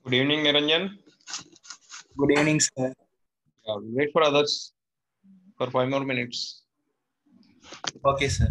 Good evening, Niranjan. Good evening, sir. Wait for others for 5 more minutes. Okay, sir.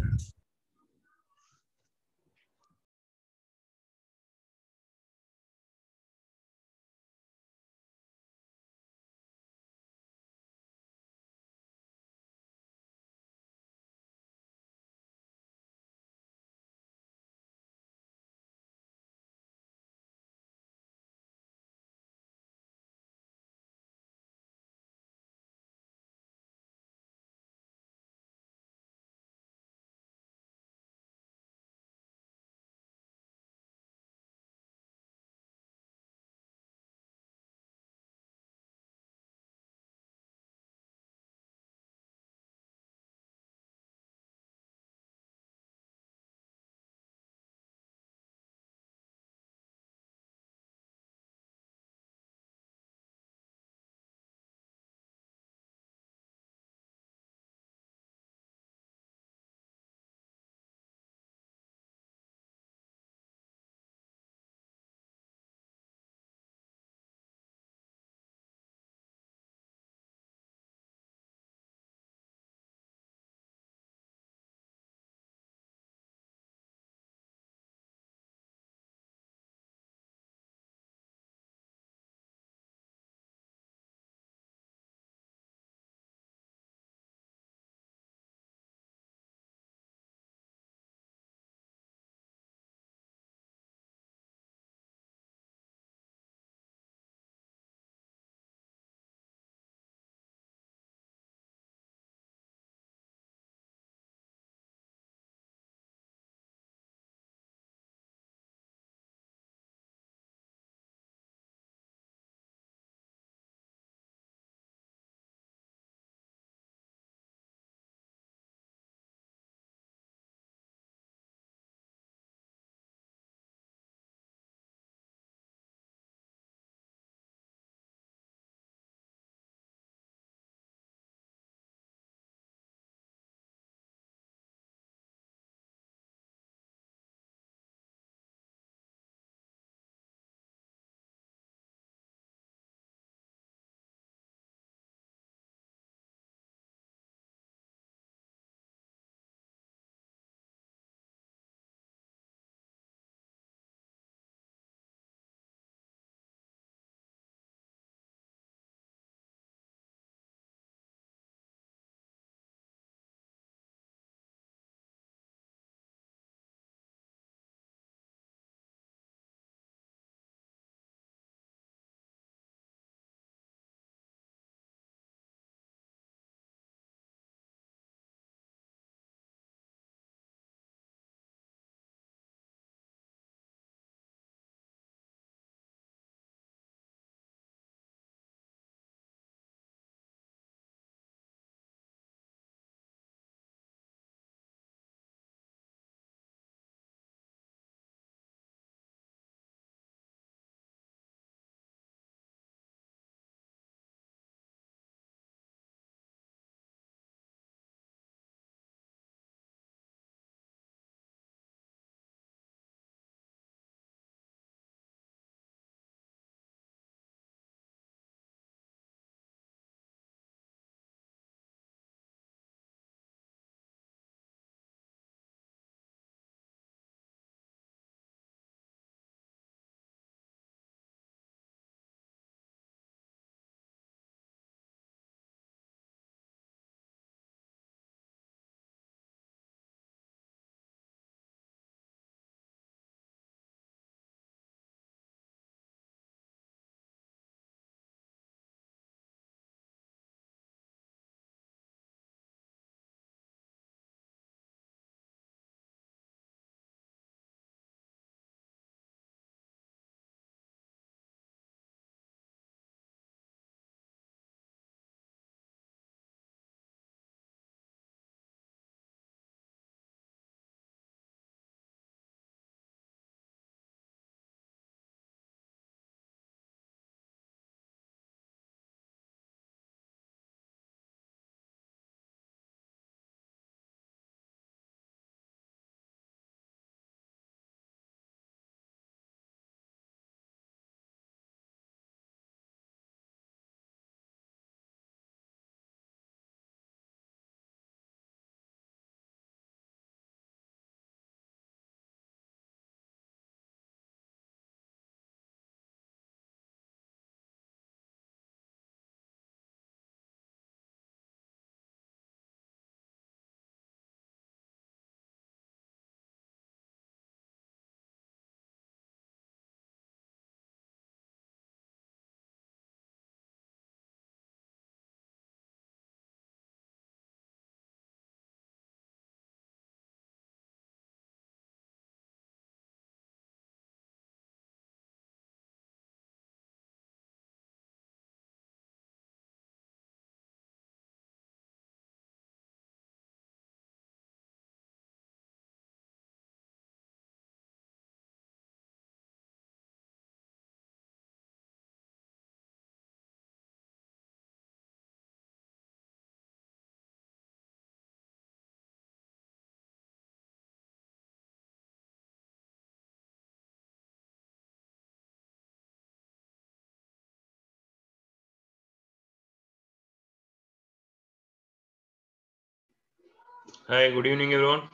Hi, good evening, everyone.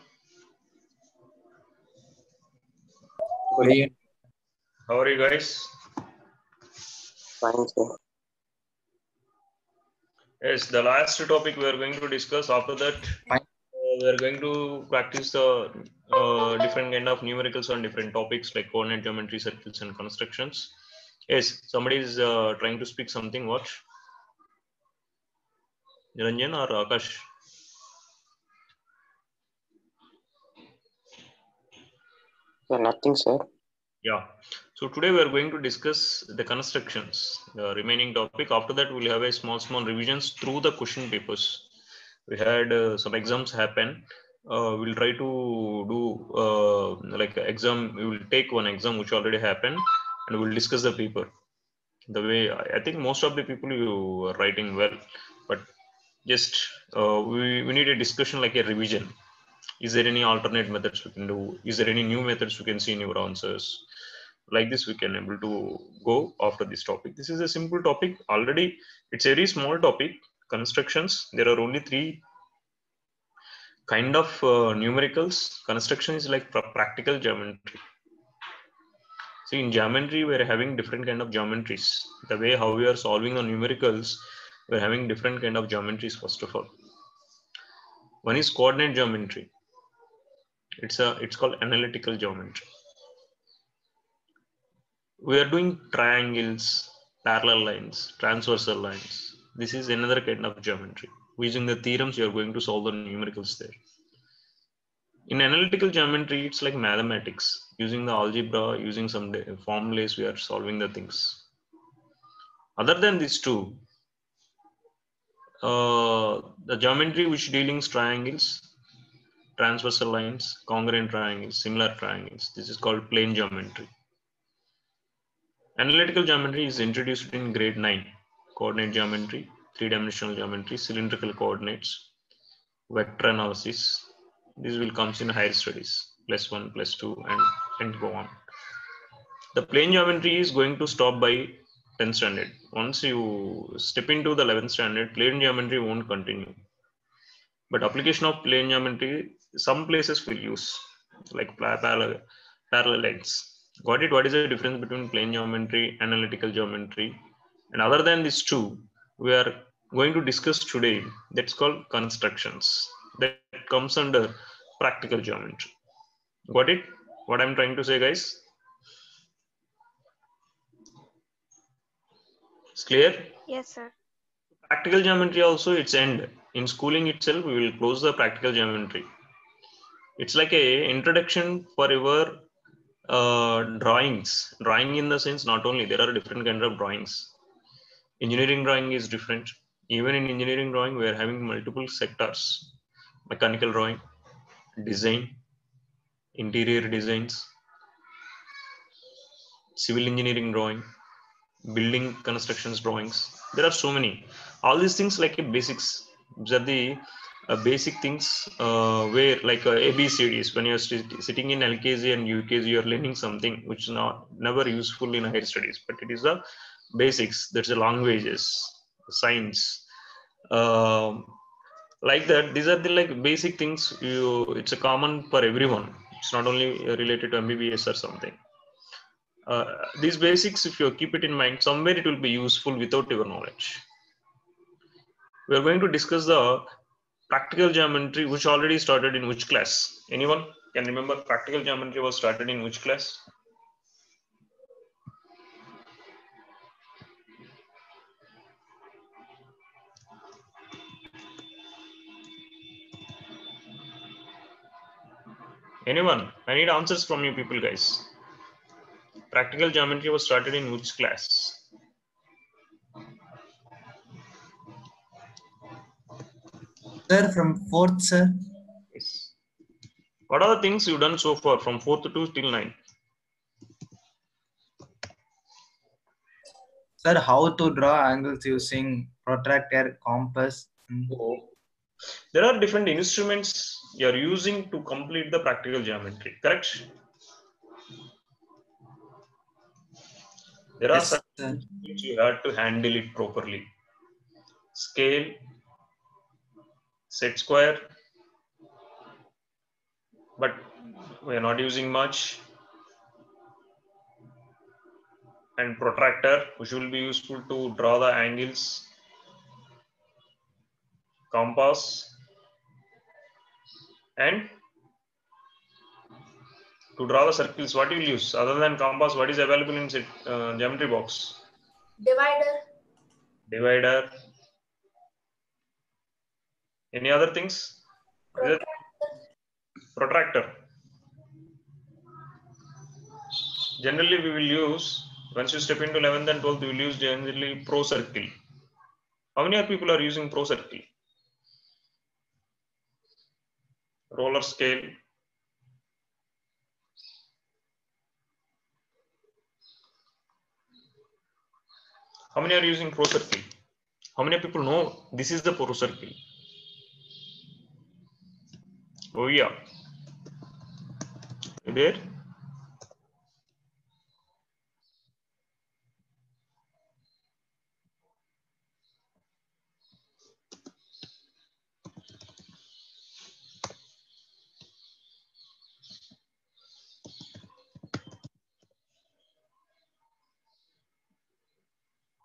Good evening. How are you guys? Fine, sir. Yes, the last topic we are going to discuss. After that, Fine. we are going to practice the different kind of numericals on different topics like coordinate geometry, circles, and constructions. Yes, somebody is trying to speak something. What? Niranjan or Akash? Yeah, nothing, sir. Yeah. So today we are going to discuss the constructions, the remaining topic. After that, we'll have a small revisions through the question papers. We had some exams happen. We'll try to do like exam. We will take one exam which already happened, and we'll discuss the paper. The way I think most of the people you are writing well, but just we need a discussion like a revision. Is there any alternate methods we can do? Is there any new methods we can see in your answers? Like this, we can able to go after this topic. This is a simple topic. Already, it's a very small topic. Constructions. There are only three kind of numericals. Construction is like practical geometry. See, in geometry, we're having different kind of geometries. The way how we are solving the numericals, we're having different kind of geometries. First of all, one is coordinate geometry. It's called analytical geometry. We are doing triangles, parallel lines, transversal lines. This is another kind of geometry. Using the theorems, you are going to solve the numericals there. In analytical geometry, it's like mathematics. Using the algebra, using some formulas, we are solving the things. Other than these two, the geometry which dealings triangles, transversal lines, congruent triangles, similar triangles. This is called plane geometry. Analytical geometry is introduced in grade 9. Coordinate geometry, three-dimensional geometry, cylindrical coordinates, vector analysis. This will comes in higher studies, +1, +2, and go on. The plane geometry is going to stop by 10th standard. Once you step into the 11th standard, plane geometry won't continue. But application of plane geometry, some places will use, like parallel lines. Got it? What is the difference between plane geometry, analytical geometry? And other than these two, we are going to discuss today, that's called constructions. That comes under practical geometry. Got it? What I'm trying to say, guys? It's clear? Yes, sir. Practical geometry also, its end. In schooling itself, we will close the practical geometry. It's like a introduction for your drawings. Drawing in the sense, not only there are different kinds of drawings. Engineering drawing is different. Even in engineering drawing, we are having multiple sectors: mechanical drawing, design, interior designs, civil engineering drawing, building constructions drawings. There are so many. All these things like a basics. These are the basic things where like ABCDs. When you're sitting in LKG and UKG, you're learning something which is not never useful in higher studies, but it is the basics. That's the languages, science. Um like that, these are the like basic things. It's a common for everyone. It's not only related to MBBS or something. These basics, if you keep it in mind, somewhere it will be useful without your knowledge. We are going to discuss the practical geometry, which already started in which class? Anyone can remember practical geometry was started in which class? Anyone? I need answers from you people, guys. Practical geometry was started in which class? Sir, from fourth, sir. Yes. What are the things you've done so far from 4th to till 9th? Sir, how to draw angles using protractor, compass. There are different instruments you are using to complete the practical geometry, correct? There are Yes, certain sir. instruments you have to handle it properly. Scale, set square, but we are not using much. And protractor, which will be useful to draw the angles. Compass, and to draw the circles, what you will use other than compass? What is available in geometry box? Divider. Any other things? Protractor. Generally, we will use, once you step into 11th and 12th, we will use generally pro circle. How many people are using pro circle? Roller scale. How many are using pro circle? How many people know this is the pro circle? Oh yeah. You there?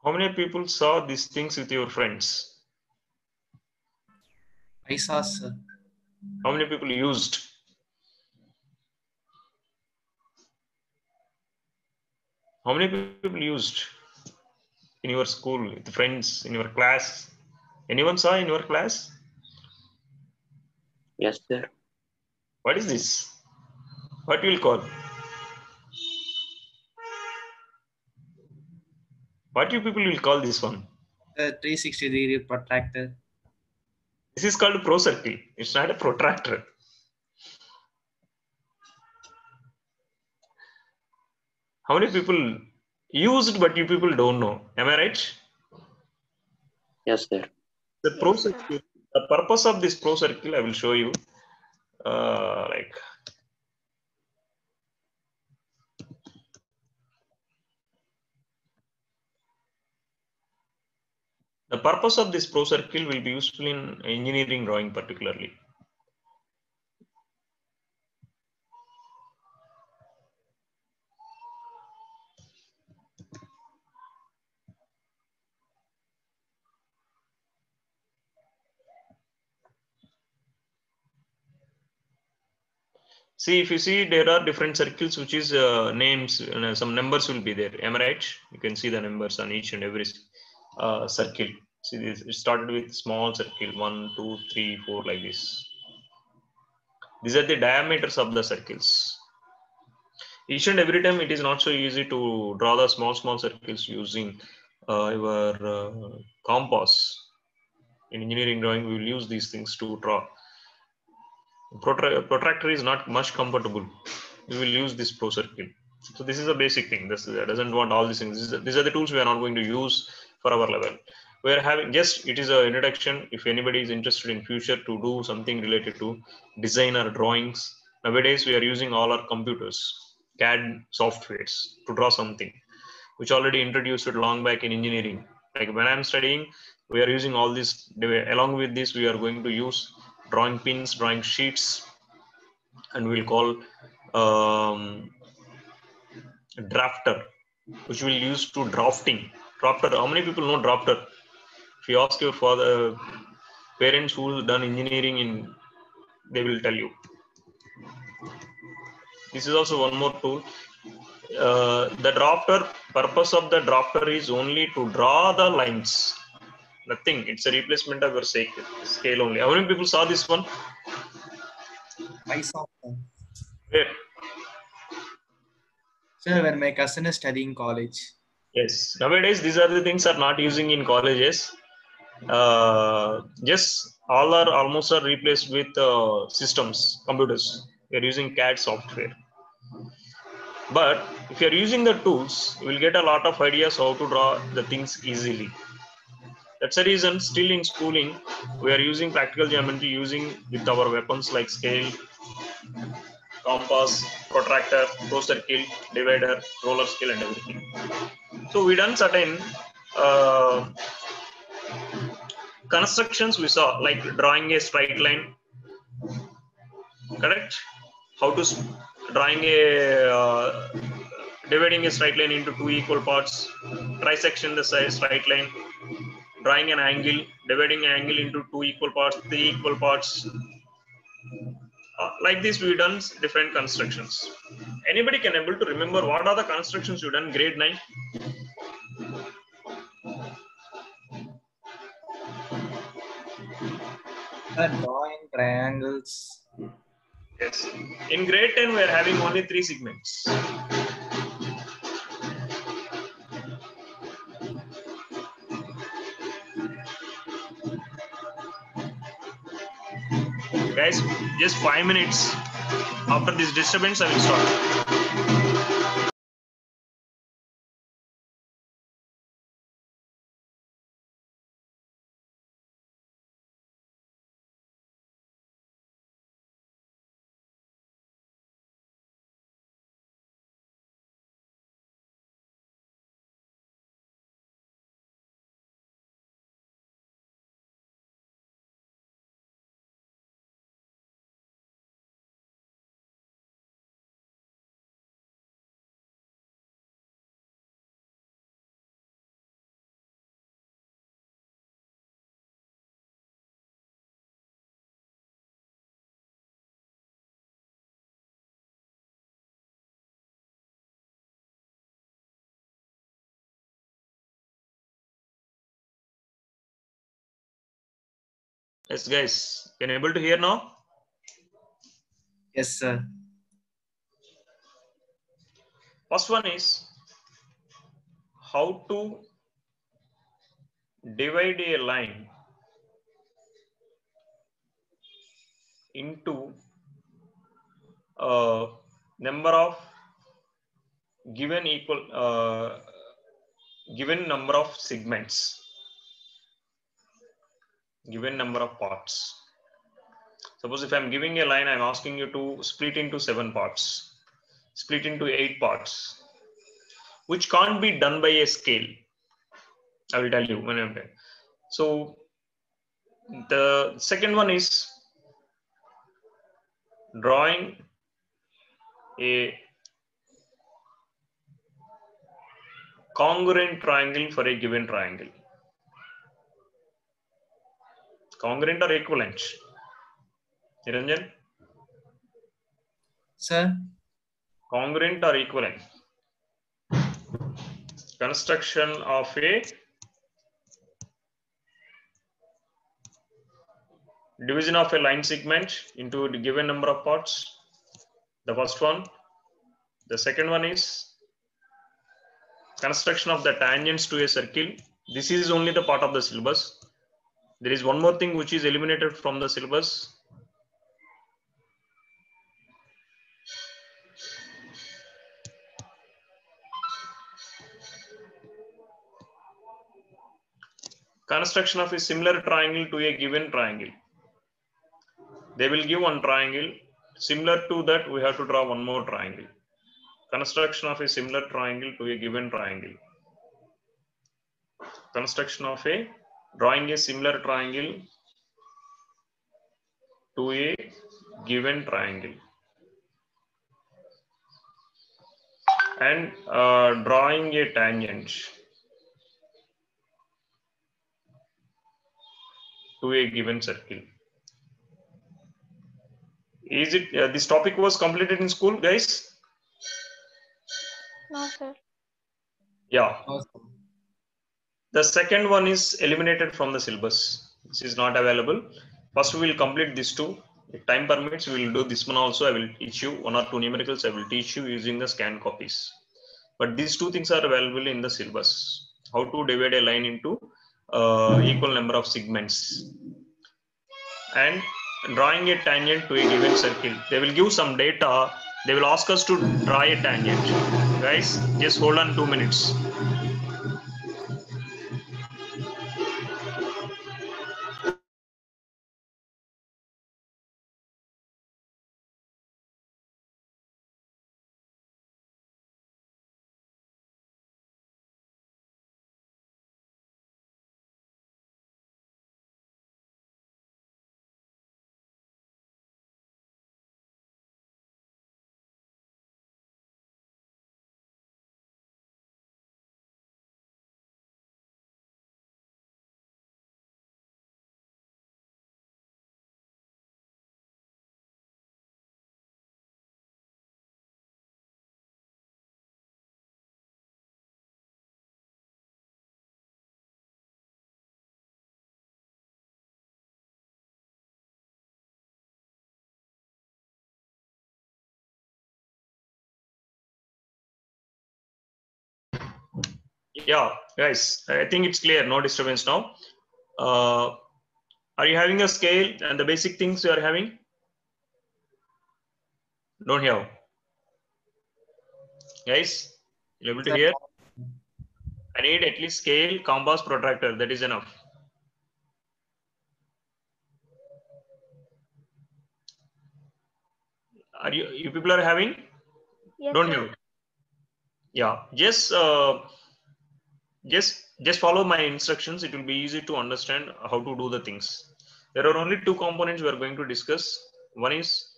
How many people saw these things with your friends? I saw, sir. How many people used? How many people used in your school, with friends, in your class? Anyone saw in your class? Yes, sir. What is this? What you will call? What you people will call this one? The 360-degree protractor. This is called pro circle. It's not a protractor. How many people used but you people don't know? Am I right? Yes, sir. The pro circle. The purpose of this pro circle, I will show you. The purpose of this pro circle will be useful in engineering drawing particularly. See, if you see, there are different circles, which is names, some numbers will be there. Am I right? You can see the numbers on each and every circle. See, this it started with small circle 1, 2, 3, 4, like this. These are the diameters of the circles. Each and every time, it is not so easy to draw the small circles using your compass. In engineering drawing, we will use these things to draw. Protractor is not much comfortable. We will use this pro circle. So this is a basic thing. This doesn't want all these things. These are the tools we are not going to use for our level. We are having just, it is an introduction. If anybody is interested in future to do something related to design or drawings, nowadays we are using all our computers, CAD softwares to draw something, which already introduced it long back in engineering. Like when I'm studying, we are using all this. Along with this, we are going to use drawing pins, drawing sheets, and we'll call drafter, which we'll use to drafting. Drafter, how many people know drafter? If you ask your father, parents who done engineering they will tell you. This is also one more tool. The drafter, purpose of the drafter is only to draw the lines. Nothing. It's a replacement of your scale only. How many people saw this one? I saw, sir. Where? Sir, when my cousin is studying college. Yes. Nowadays, these are the things are not using in colleges. Just all are almost are replaced with systems, computers. We are using CAD software. But if you are using the tools, you will get a lot of ideas how to draw the things easily. That's the reason still in schooling, we are using practical geometry using with our weapons like scale, compass, protractor, pro circle, divider, roller scale, and everything. So we done certain constructions we saw, like drawing a straight line, correct? how to drawing a dividing a straight line into two equal parts, trisection the straight line, drawing an angle, dividing an angle into two equal parts, three equal parts. Like this, we've done different constructions. Anybody can able to remember what are the constructions you done grade 9? Drawing triangles. Yes. In grade 10, we are having only 3 segments. Guys, just 5 minutes. After this disturbance, I will start. Yes, guys, can you able to hear now? Yes, sir. First one is how to divide a line into a number of given number of segments, given number of parts. Suppose if I'm giving a line, I'm asking you to split into 7 parts, split into 8 parts, which can't be done by a scale. I will tell you when I'm done. So the second one is drawing a congruent triangle for a given triangle. Congruent or equivalent? Niranjan? Sir? Congruent or equivalent? Construction of a division of a line segment into the given number of parts. The first one. The second one is construction of the tangents to a circle. This is only the part of the syllabus. There is one more thing which is eliminated from the syllabus. Construction of a similar triangle to a given triangle. They will give one triangle. Similar to that, we have to draw one more triangle. Construction of a similar triangle to a given triangle. Construction of a drawing a similar triangle to a given triangle. And drawing a tangent to a given circle. Is it this topic was completed in school, guys? No, sir. Yeah. No, sir. The second one is eliminated from the syllabus. This is not available. First, we will complete these two. If time permits, we will do this one also. I will teach you 1 or 2 numericals. I will teach you using the scan copies. But these two things are available in the syllabus. How to divide a line into equal number of segments. And drawing a tangent to a given circle. They will give some data. They will ask us to draw a tangent. Guys, just hold on 2 minutes. Yeah, guys, I think it's clear. No disturbance now. Are you having a scale and the basic things you are having? Don't have. Guys, you able to Sir, hear? I need at least scale, compass, protractor. That is enough. Are you people are having? Yes, Don't sir. have. Yeah, just follow my instructions. It will be easy to understand how to do the things. There are only two components we are going to discuss. One is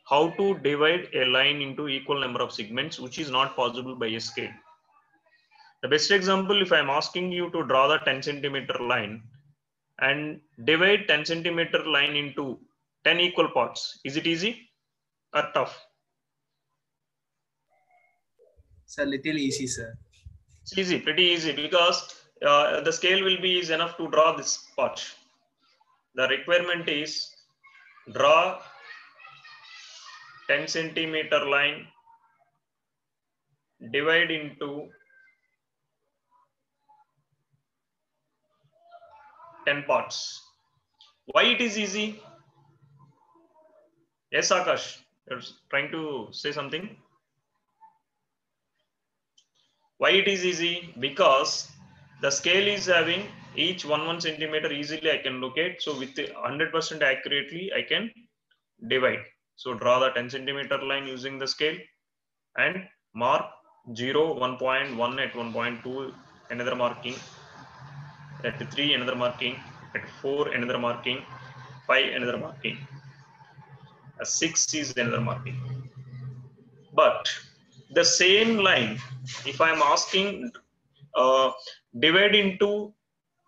how to divide a line into equal number of segments, which is not possible by a scale. The best example, if I'm asking you to draw the 10 centimeter line and divide 10 centimeter line into 10 equal parts, is it easy or tough? sir, little easy, sir. It's easy, pretty easy, because the scale will be easy enough to draw this part. The requirement is draw 10 centimeter line, divide into 10 parts. Why it is easy? Yes, Akash, you're trying to say something. Why it is easy? Because the scale is having each 1 centimeter easily I can locate. So with 100% accurately, I can divide. So draw the 10 centimeter line using the scale and mark 0, 1.1 at 1.2, another marking, at 3, another marking, at 4, another marking, 5, another marking, 6 is another marking. But the same line, if I'm asking divide into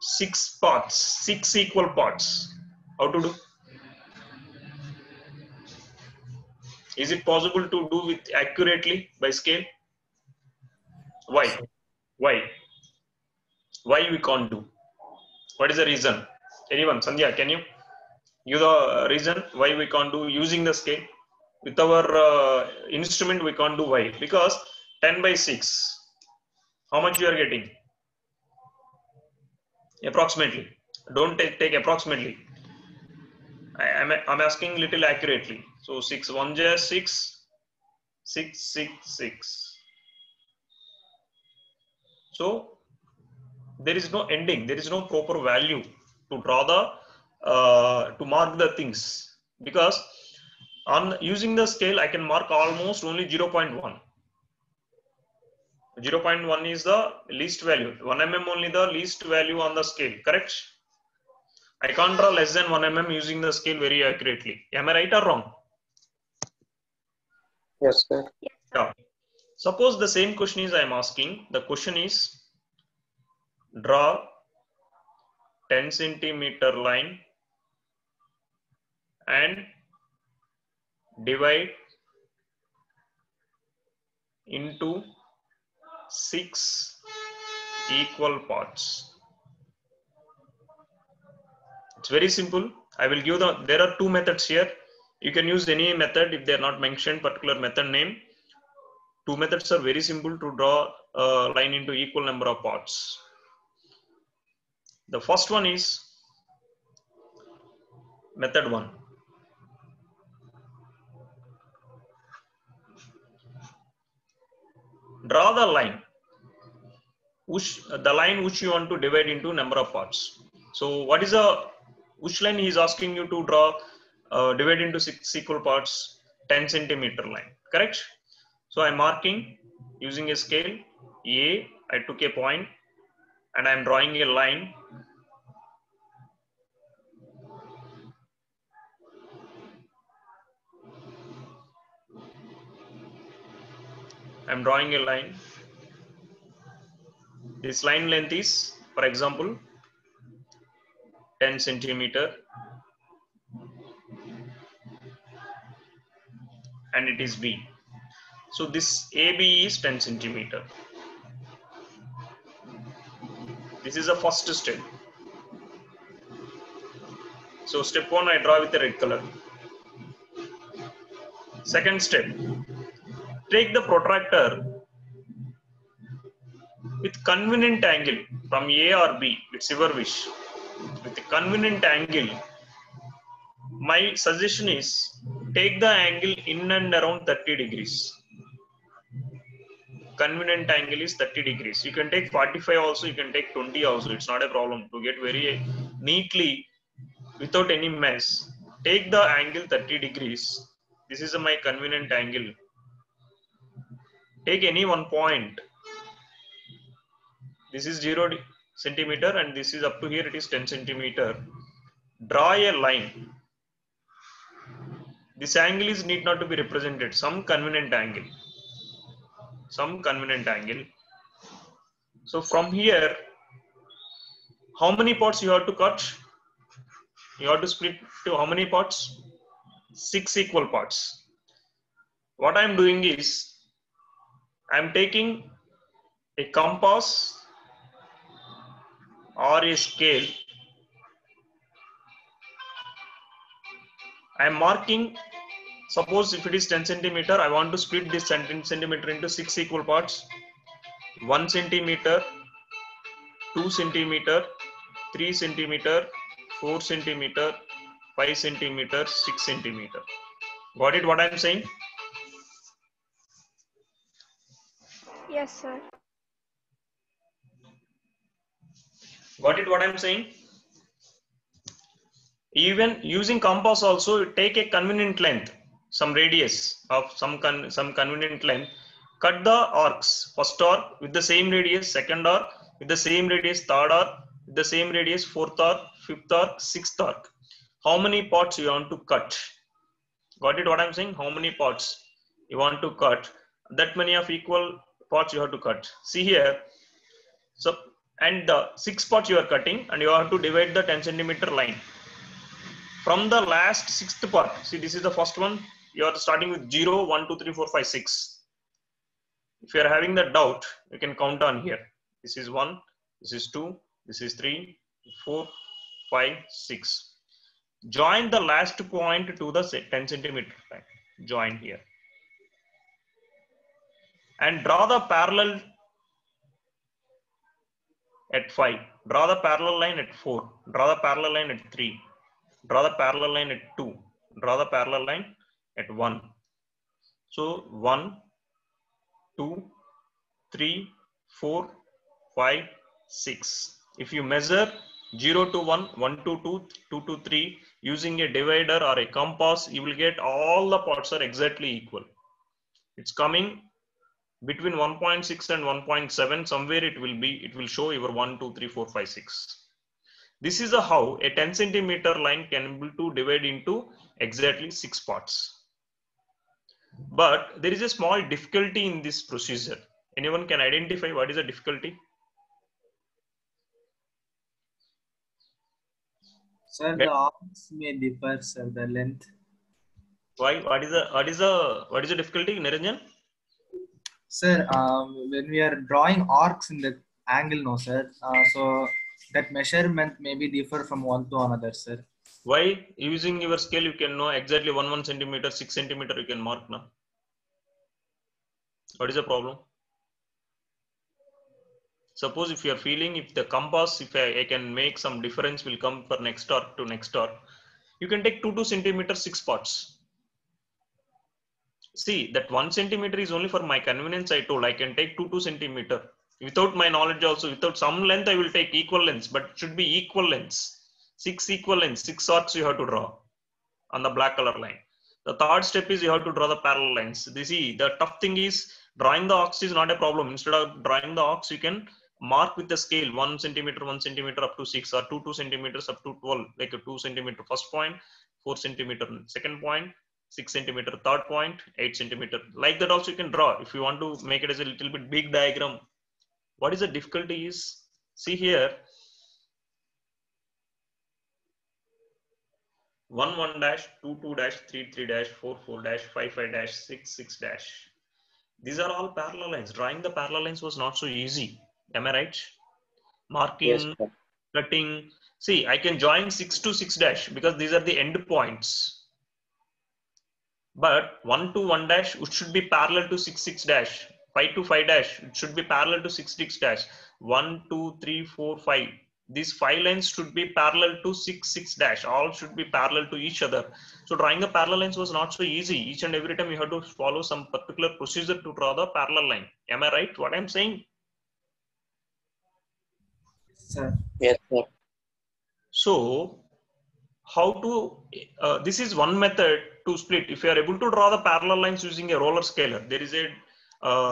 6 parts, 6 equal parts, how to do? Is it possible to do with accurately by scale? Why? Why? Why we can't do? What is the reason? Anyone? Sandhya, can you give the reason why we can't do using the scale? With our instrument, we can't do. Why? Because 10 by 6, how much you are getting? Approximately. Don't take approximately. I'm asking little accurately. So 6, 1 just 6, 6, 6, 6. So there is no ending. There is no proper value to draw the to mark the things, because on using the scale I can mark almost only 0.1. 0.1 is the least value. 1 mm only the least value on the scale. Correct? I can't draw less than 1 mm using the scale very accurately. Am I right or wrong? Yes, sir. Yeah. Suppose the same question is I am asking. The question is draw 10 centimeter line and divide into 6 equal parts. It's very simple. I will give there are 2 methods here. You can use any method if they are not mentioned particular method name. 2 methods are very simple to draw a line into equal number of parts. The first one is method 1. Draw the line, which you want to divide into number of parts. So what is which line he is asking you to draw, divide into 6 equal parts, 10 centimeter line, correct? So I'm marking using a scale A. I took a point and I'm drawing a line. I'm drawing a line. This line length is, for example, 10 centimeter, and it is B. So this AB is 10 centimeter. This is the first step. So step 1, I draw with the red color. Second step, take the protractor with convenient angle from A or B. It's your wish. With a convenient angle, my suggestion is take the angle in and around 30 degrees. Convenient angle is 30 degrees. You can take 45 also, you can take 20 also. It's not a problem to get very neatly without any mess. Take the angle 30 degrees. This is my convenient angle. Take any one point. This is 0 centimeter and this is up to here, it is 10 centimeter. Draw a line. This angle is need not to be represented. Some convenient angle. Some convenient angle. So from here, how many parts you have to cut? You have to split to how many parts? 6 equal parts. What I am doing is, I am taking a compass or a scale. I am marking, suppose if it is 10 centimeter, I want to split this 10 centimeter into 6 equal parts. 1 centimeter, 2 centimeter, 3 centimeter, 4 centimeter, 5 centimeter, 6 centimeter. Got it what I am saying? Yes, sir. Got it what I am saying? Even using compass also, take a convenient length, some radius of some convenient length. Cut the arcs. First arc with the same radius, second arc with the same radius, third arc with the same radius, fourth arc, fifth arc, sixth arc. How many parts you want to cut? Got it what I'm saying? How many parts you want to cut? That many of equal parts you have to cut. See here. So, and the 6 parts you are cutting and you have to divide the 10 centimeter line. From the last 6th part, see this is the first one. You are starting with 0, 1, 2, 3, 4, 5, 6. If you are having the doubt, you can count on here. This is 1, this is 2, this is 3, 4, 5, 6. Join the last point to the 10 centimeter line. Join here. And draw the parallel at 5. Draw the parallel line at 4. Draw the parallel line at 3. Draw the parallel line at 2. Draw the parallel line at 1. So 1, 2, 3, 4, 5, 6. If you measure 0 to 1, 1 to 2, 2 to 3 using a divider or a compass, you will get all the parts are exactly equal. It's coming between 1.6 and 1.7. Somewhere it will show your 1, 2, 3, 4, 5, 6. This is how a 10 centimeter line can be to divide into exactly 6 parts. But there is a small difficulty in this procedure. Anyone can identify what is the difficulty? Sir, the arms may differ, sir, the length. Why? What is the difficulty, Niranjan? Sir, when we are drawing arcs in the angle, no, sir. So that measurement may be differ from one to another, sir. Why? Using your scale, you can know exactly 1 centimeter, 6 centimeter, you can mark now. What is the problem? Suppose if you are feeling, if the compass, if I can make some difference will come for next arc to next arc, you can take 2 centimeter, 6 parts. See, that 1 centimeter is only for my convenience. I told I can take 2 centimeter. Without my knowledge also, without some length, I will take equal lengths, but it should be equal lengths. 6 equal lengths, 6 arcs you have to draw on the black color line. The third step is you have to draw the parallel lines. See, the tough thing is drawing the arcs is not a problem. Instead of drawing the arcs, you can mark with the scale 1 centimeter up to 6 or 2 centimeters up to 12, like a 2 centimeter first point, 4 centimeter second point, 6 centimeter third point, 8 centimeter. Like that also you can draw if you want to make it as a little bit big diagram. What is the difficulty is, see here, 1 1 dash, 2 2 dash, 3 3 dash, 4 4 dash, 5 5 dash, 6 6 dash. These are all parallel lines. Drawing the parallel lines was not so easy. Am I right? Marking, Yes, sir. cutting. See, I can join 6 to 6 dash because these are the end points. But 1 to 1 dash, which should be parallel to 6 6 dash. 5 to 5 dash, it should be parallel to 6 6 dash. 1, 2, 3, 4, 5. These 5 lines should be parallel to 6 6 dash. All should be parallel to each other. So drawing the parallel lines was not so easy. Each and every time you have to follow some particular procedure to draw the parallel line. Am I right? What I'm saying? Sir. Yes, sir. So how to, this is one method to split. If you are able to draw the parallel lines using a roller scaler, there is a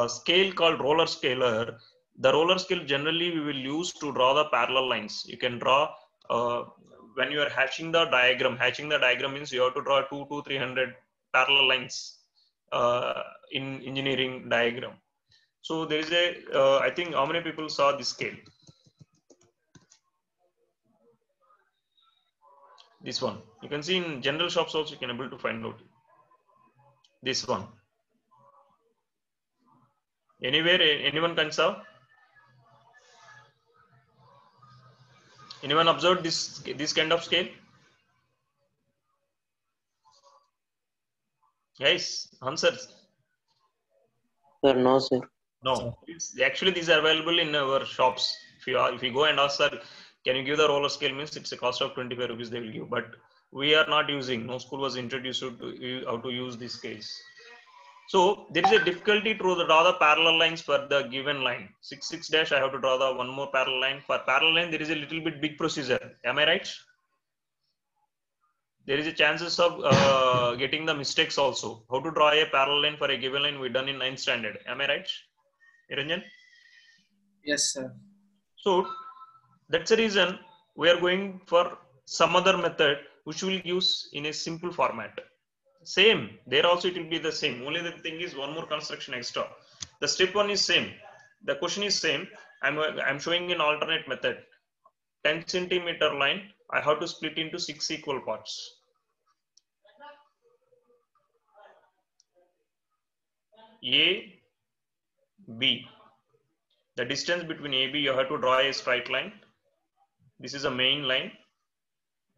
scale called roller scaler. The roller scale generally we will use to draw the parallel lines. You can draw when you are hatching the diagram. Hatching the diagram means you have to draw 2 to 300 parallel lines in engineering diagram. So there is a, I think how many people saw this scale? This one. You can see in general shops also you can able to find out. This one. Anywhere, anyone can saw? Anyone observed this kind of scale? Guys, answers. Sir, no, sir. No, actually these are available in our shops. If you go and ask, sir, can you give the roller scale, means it's a cost of 25 rupees they will give. But we are not using. No school was introduced to how to use these scales. So there is a difficulty to draw the parallel lines for the given line. 6 6 dash. I have to draw the one more parallel line. For parallel line, there is a little bit big procedure. Am I right? There is a chances of getting the mistakes also. How to draw a parallel line for a given line we done in 9th standard. Am I right, Niranjan? Yes, sir. So that's the reason we are going for some other method which we will use in a simple format. Same, there also it will be the same. Only the thing is one more construction extra. The step one is same. The question is same. I'm showing an alternate method. 10 centimeter line, I have to split into 6 equal parts. A, B. The distance between AB, you have to draw a straight line. This is a main line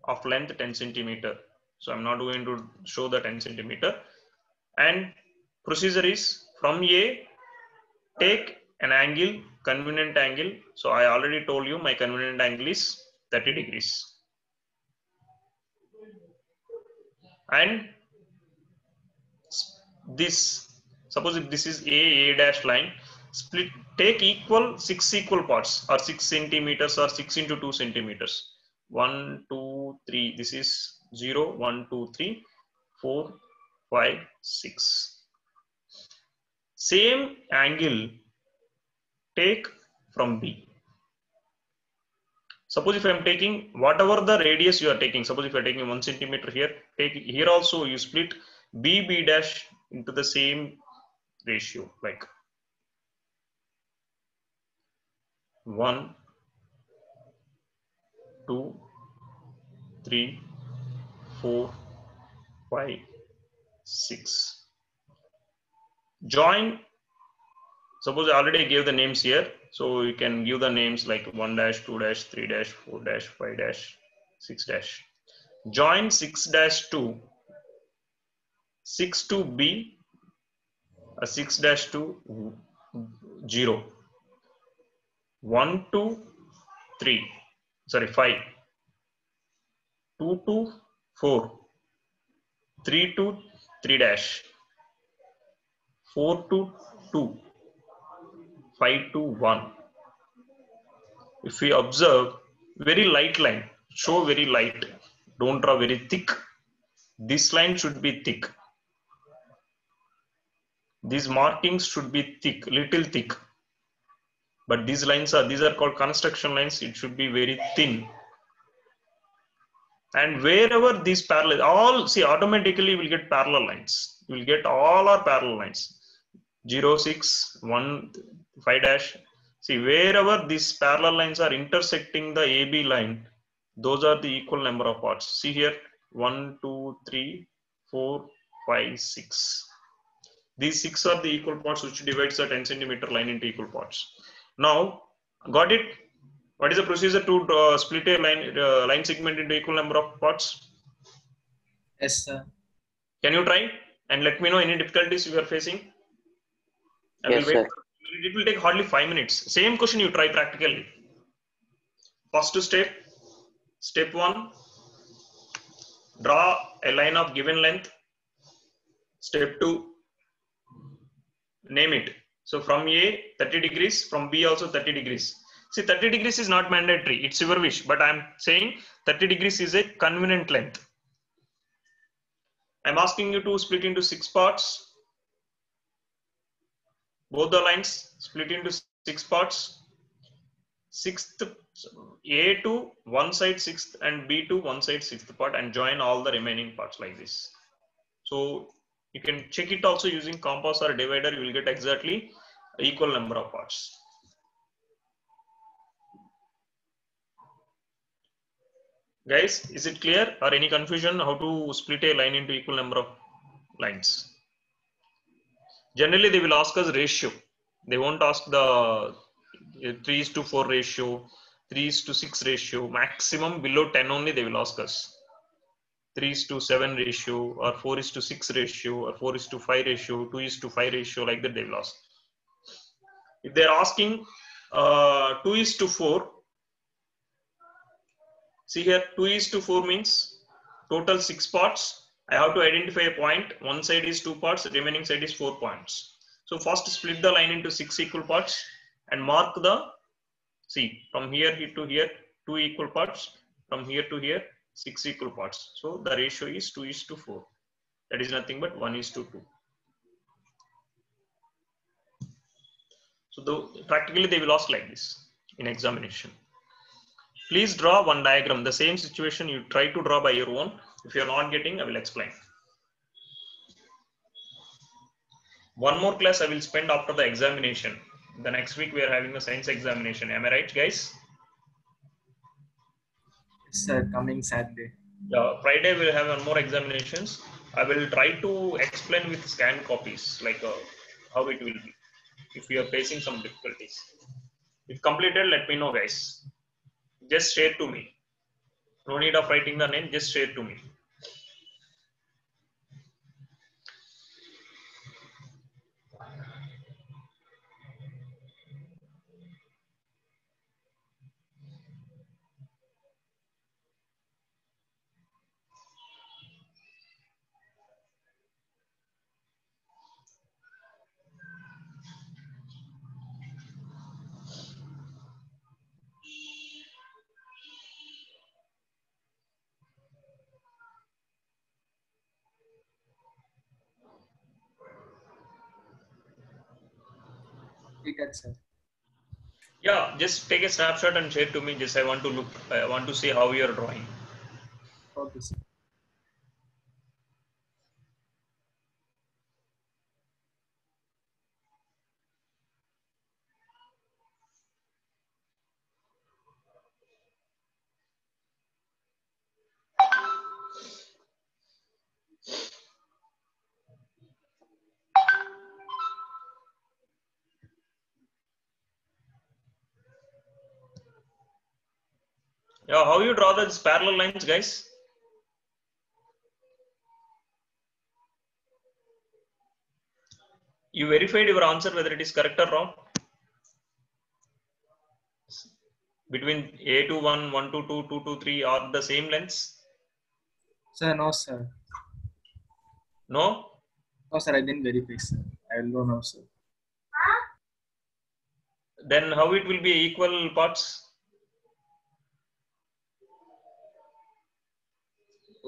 of length 10 centimeter. So I'm not going to show the 10 centimeter. And procedure is from A, take an angle, convenient angle. So I already told you my convenient angle is 30 degrees. And this, suppose if this is A dash line, split, take equal 6 equal parts or 6 centimeters or 6 into 2 centimeters. 1, 2, 3. This is 0, 1, 2, 3, 4, 5, 6. Same angle take from B. Suppose if I am taking whatever the radius you are taking, suppose if you are taking 1 centimeter here, take here also you split B dash into the same ratio, like 1, 2, 3, 4, 5, 6. Join. Suppose I already gave the names here, so you can give the names like 1 dash, 2 dash, 3 dash, 4 dash, 5 dash, 6 dash. Join 6 dash to 6 to B, 6 dash to 0. 1 to 3, sorry 5. 2 to 4, 3 to 3 dash, 4 to 2, 5 to 1. If we observe, very light line, show very light, don't draw very thick. This line should be thick. These markings should be thick, little thick. But these lines are called construction lines. It should be very thin. And wherever these parallel, all see automatically will get parallel lines. You will get all our parallel lines. 0, 6, 1, 5 dash. See, wherever these parallel lines are intersecting the AB line, those are the equal number of parts. See here, 1, 2, 3, 4, 5, 6. These 6 are the equal parts which divides the 10 centimeter line into equal parts. Now, got it? What is the procedure to split a line segment into equal number of parts? Yes, sir. Can you try and let me know any difficulties you are facing? I will Yes, wait. sir. It will take hardly 5 minutes. Same question you try practically. First step, step 1, draw a line of given length. Step 2, name it. So from A 30 degrees, from B also 30 degrees. See, 30 degrees is not mandatory, it's your wish, but I'm saying 30 degrees is a convenient length. I'm asking you to split into 6 parts. Both the lines split into 6 parts. Sixth, A to one side sixth and B to one side sixth part, and join all the remaining parts like this. So you can check it also using compass or divider, you will get exactly equal number of parts. Guys, is it clear or any confusion how to split a line into equal number of lines? Generally they will ask us ratio. They won't ask the 3:4 ratio, 3:6 ratio. Maximum below 10 only they will ask us. 3:7 ratio or 4:6 ratio or 4:5 ratio, 2:5 ratio, like that they will ask. If they are asking 2:4, see here 2:4 means total 6 parts. I have to identify a point. One side is 2 parts, remaining side is 4 points. So first split the line into 6 equal parts and mark the, see, from here to here 2 equal parts, from here to here 6 equal parts. So the ratio is 2:4. That is nothing but 1:2. So practically they will ask like this in examination. Please draw one diagram. The same situation you try to draw by your own. If you are not getting, I will explain. One more class I will spend after the examination. The next week we are having the science examination. Am I right, guys? Yes, sir. Coming Saturday. Yeah, Friday we'll have one more examinations. I will try to explain with scanned copies, like how it will be if you are facing some difficulties. If completed, let me know, guys. Just share to me. No need of writing the name, just share to me. Sir. Yeah, just take a snapshot and share to me. Just I want to see how you are drawing. Okay, sir. Yeah, how you draw these parallel lines, guys? You verified your answer whether it is correct or wrong? Between A21, 122, 223 are the same lengths? Sir, no, sir. No? No, sir, I didn't verify, sir. I will go now, sir. Then how it will be equal parts?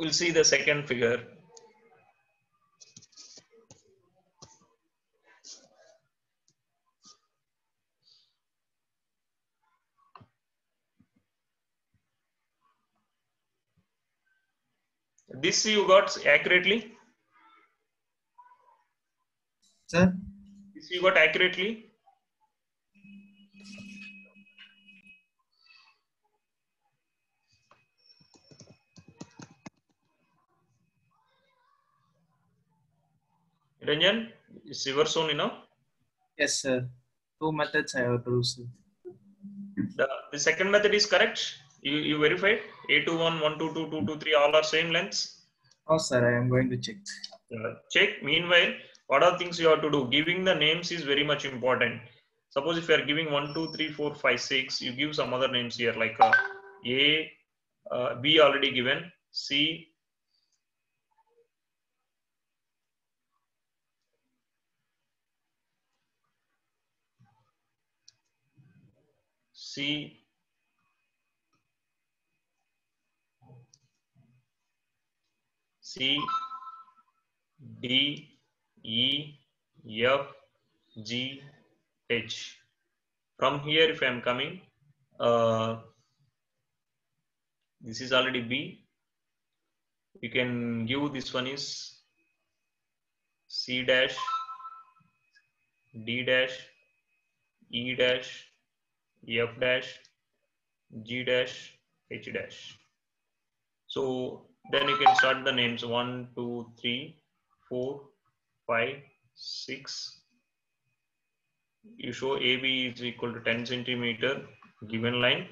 We'll see the second figure. This you got accurately? Sir? This you got accurately? Ranjan, is your zone enough? Yes, sir. 2 methods I have to do, sir. The second method is correct? You verified? A21, 122, 223 all are same lengths? Oh, sir, I am going to check. Check. Meanwhile, What are things you have to do? Giving the names is very much important. Suppose if you are giving 1, 2, 3, 4, 5, 6, you give some other names here like A, B already given, C, C, C, D, E, F, G, H. From here, if I am coming, this is already B. You can give this one is C dash, D dash, E dash, F dash, G dash, H dash. So then you can start the names 1, 2, 3, 4, 5, 6. You show AB is equal to 10 centimeter given line.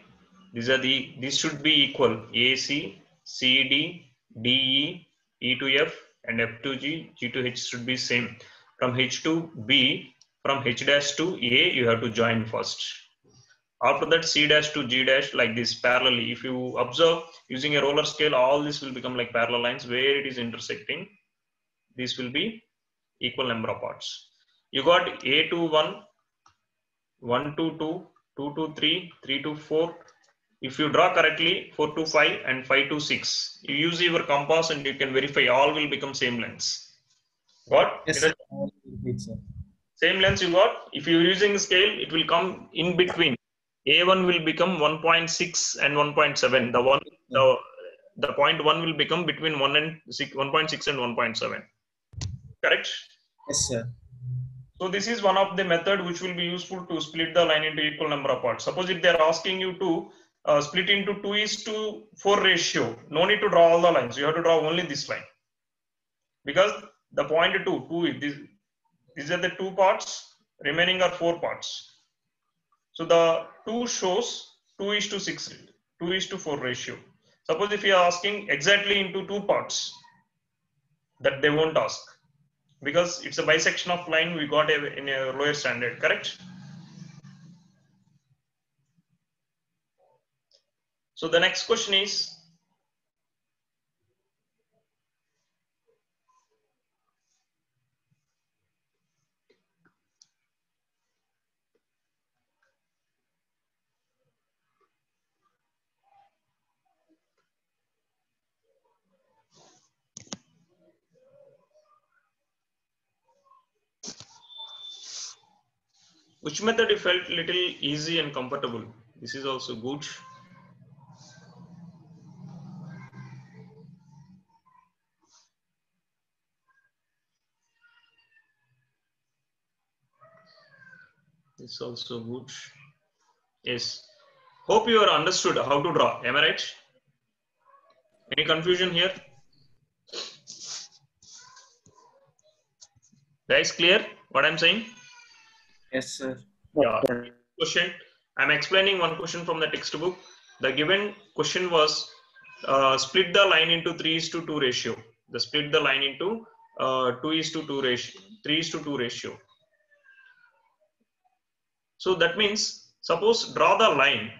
These should be equal. AC, CD, DE, E to F, and F to G, G to H should be same. From H to B, from H dash to A, you have to join first. After that, C dash to G dash like this parallelly. If you observe using a roller scale, all this will become like parallel lines where it is intersecting. This will be equal number of parts. You got A to 1, 1 to 2, 2 to 3, 3 to 4. If you draw correctly, 4 to 5 and 5 to 6. You use your compass and you can verify all will become same lengths. What? Yes, sir. Repeat, sir. Same lengths you got. If you are using scale, it will come in between. A1 will become 1.6 and 1.7. The point 1 will become between 1 and 1.6 and 1.7. Correct? Yes, sir. So this is one of the method which will be useful to split the line into equal number of parts. Suppose if they are asking you to split into 2:4 ratio, no need to draw all the lines. You have to draw only this line. Because the point 2, these are the 2 parts, remaining are 4 parts. So the 2 shows 2:6, 2:4 ratio. Suppose if you are asking exactly into 2 parts, that they won't ask. Because it's a bisection of line we got in a lower standard, correct? So the next question is, which method you felt little easy and comfortable? This is also good. This is also good. Yes. Hope you are understood how to draw. Am I right? Any confusion here? Guys, clear what I'm saying? Yes, sir. Yeah. Question. I'm explaining one question from the textbook. The given question was split the line into 3:2 ratio. The split the line into 2:2 ratio, 3:2 ratio. So that means, suppose draw the line,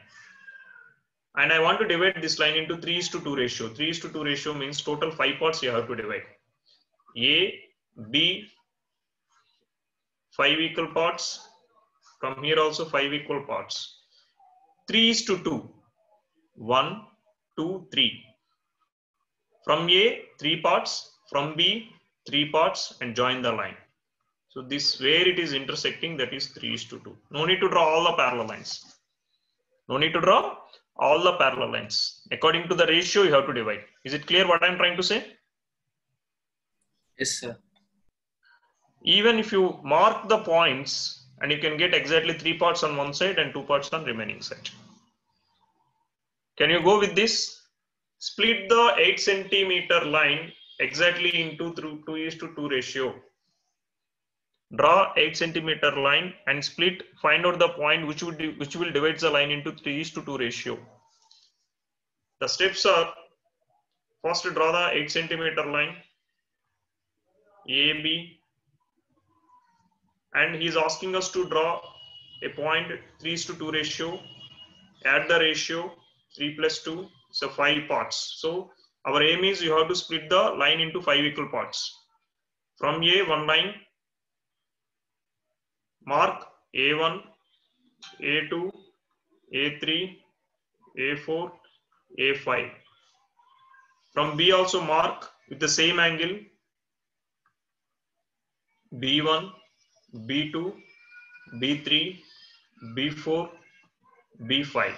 and I want to divide this line into 3:2 ratio. 3:2 ratio means total 5 parts you have to divide. A, B, 5 equal parts. From here also 5 equal parts. 3:2. 1, 2, 3. From A, 3 parts. From B, 3 parts, and join the line. So this where it is intersecting, that is 3:2. No need to draw all the parallel lines. No need to draw all the parallel lines. According to the ratio, you have to divide. Is it clear what I'm trying to say? Yes, sir. Even if you mark the points, and you can get exactly 3 parts on one side and 2 parts on remaining side. Can you go with this? Split the 8 centimeter line exactly into 2:2 ratio. Draw 8 centimeter line and split. Find out the point which will divide the line into 3:2 ratio. The steps are: first draw the 8 centimeter line, AB, and he is asking us to draw a point 3:2 ratio. Add the ratio 3 plus 2, so 5 parts. So our aim is you have to split the line into 5 equal parts. From A, one line, mark A1, A2, A3, A4, A5. From B also mark with the same angle B1, B2, B3, B4, B5.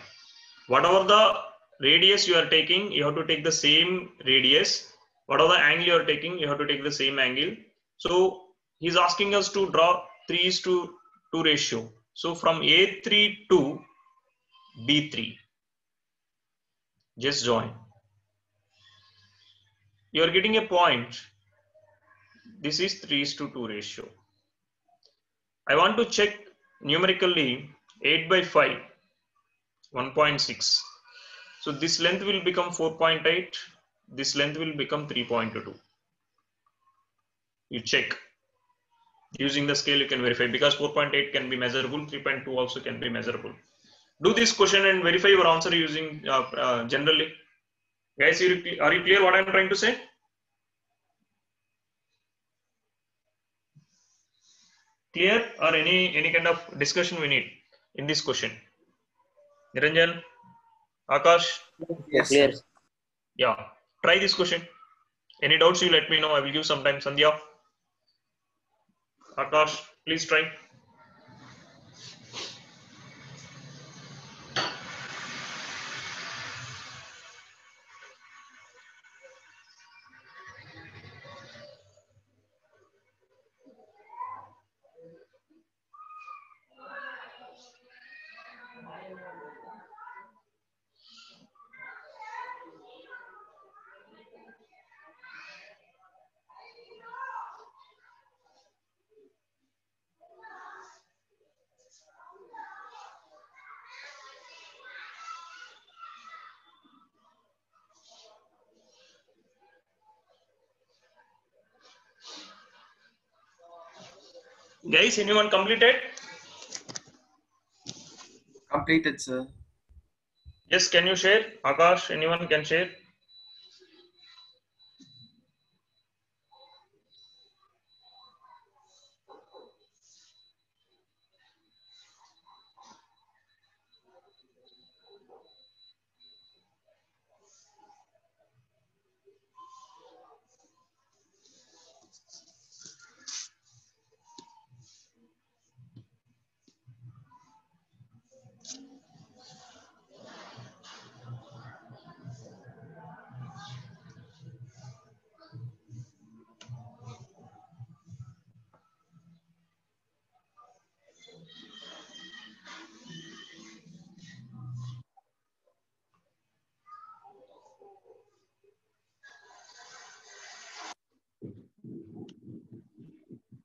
Whatever the radius you are taking, you have to take the same radius. Whatever the angle you are taking, you have to take the same angle. So he's asking us to draw 3:2 ratio. So from A3 to B3, just join. You are getting a point. This is 3:2 ratio. I want to check numerically 8 by 5, 1.6. So this length will become 4.8. This length will become 3.2. You check. Using the scale, you can verify because 4.8 can be measurable, 3.2 also can be measurable. Do this question and verify your answer using generally. Guys, are you clear what I'm trying to say? Clear or any kind of discussion we need in this question? Niranjan, Akash? Yes, Clear. sir. Yeah, try this question. Any doubts, you let me know. I will give some time. Sandhya, Akash, please try. Guys, anyone completed? Completed, sir. Yes, can you share? Akash, anyone can share?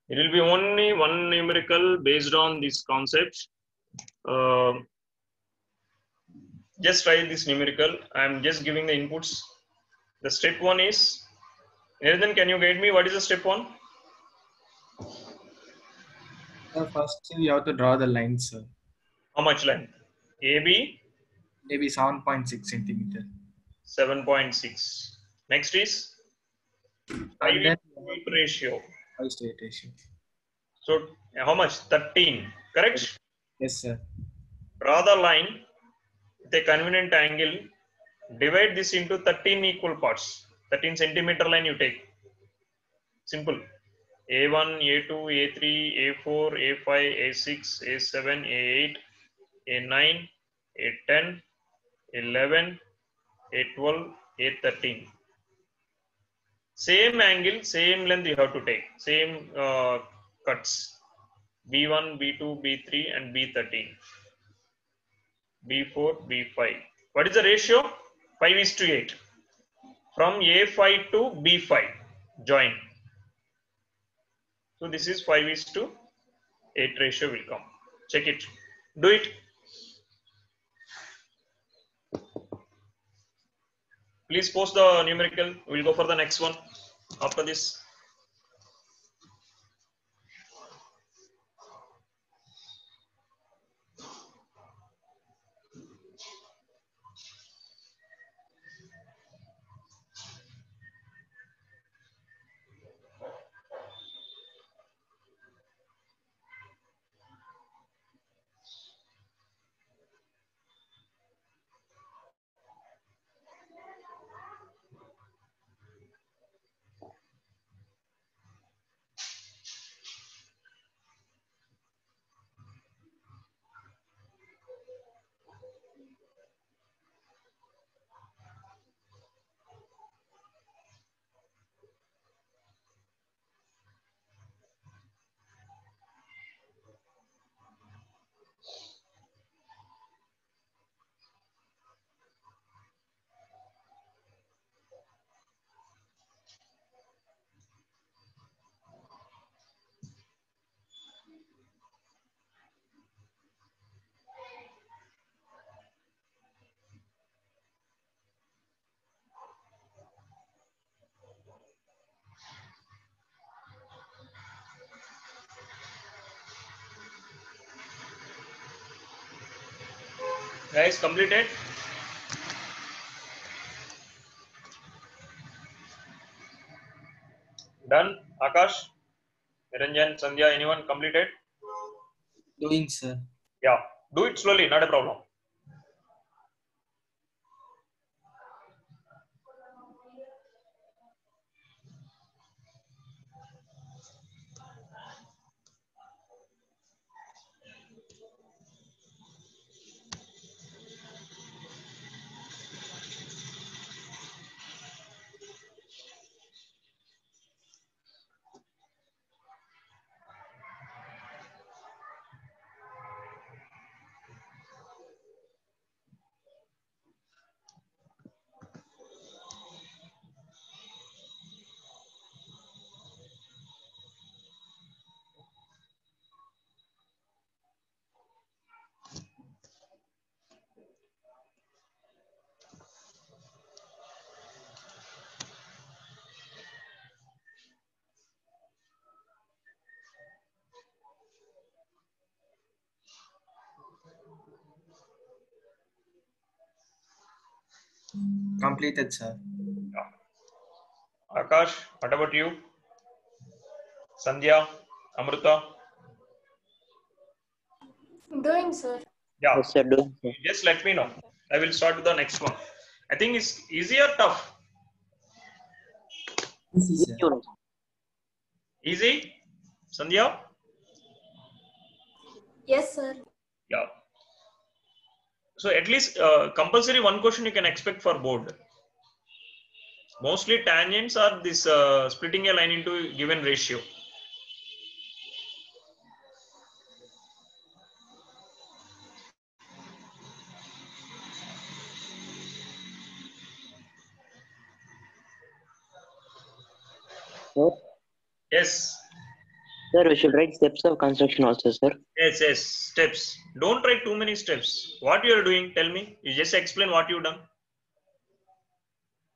It will be only one numerical based on this concept. Just try this numerical. I am just giving the inputs. The step one is, Niranjan, can you guide me? What is the step one? First, you have to draw the line, sir. How much length? AB Maybe 7.6 centimeter. 7.6. Next is 5 And then 8 ratio. 5:8 ratio. So how much? 13. Correct? Yes, sir. Draw the line with a convenient angle. Divide this into 13 equal parts. 13 centimeter line you take. Simple. A1, A2, A3, A4, A5, A6, A7, A8, A9, A10, A11, A12, A13. Same angle, same length you have to take. Same cuts. B1, B2, B3 and B13. B4, B5. What is the ratio? 5:8. From A5 to B5. Join. So this is 5:8 ratio will come. Check it. Do it. Please post the numerical. We'll go for the next one after this. Guys, completed? Done? Akash, Niranjan, Sandhya, anyone completed? Doing, sir. Yeah, do it slowly, not a problem. Completed, sir. Yeah. Akash, what about you? Sandhya, Amrita? Doing, sir. Yeah, Yes, sir. Doing, sir. just let me know. I will start with the next one. I think it's easy or tough? Easy, sir. Easy one. Easy? Sandhya? Yes, sir. Yeah. So at least compulsory one question you can expect for board. Mostly tangents are this splitting a line into a given ratio. Sir, Yes, sir, we should write steps of construction also, sir. yes, steps. Don't write too many steps. What you are doing, tell me. You just explain what you've done.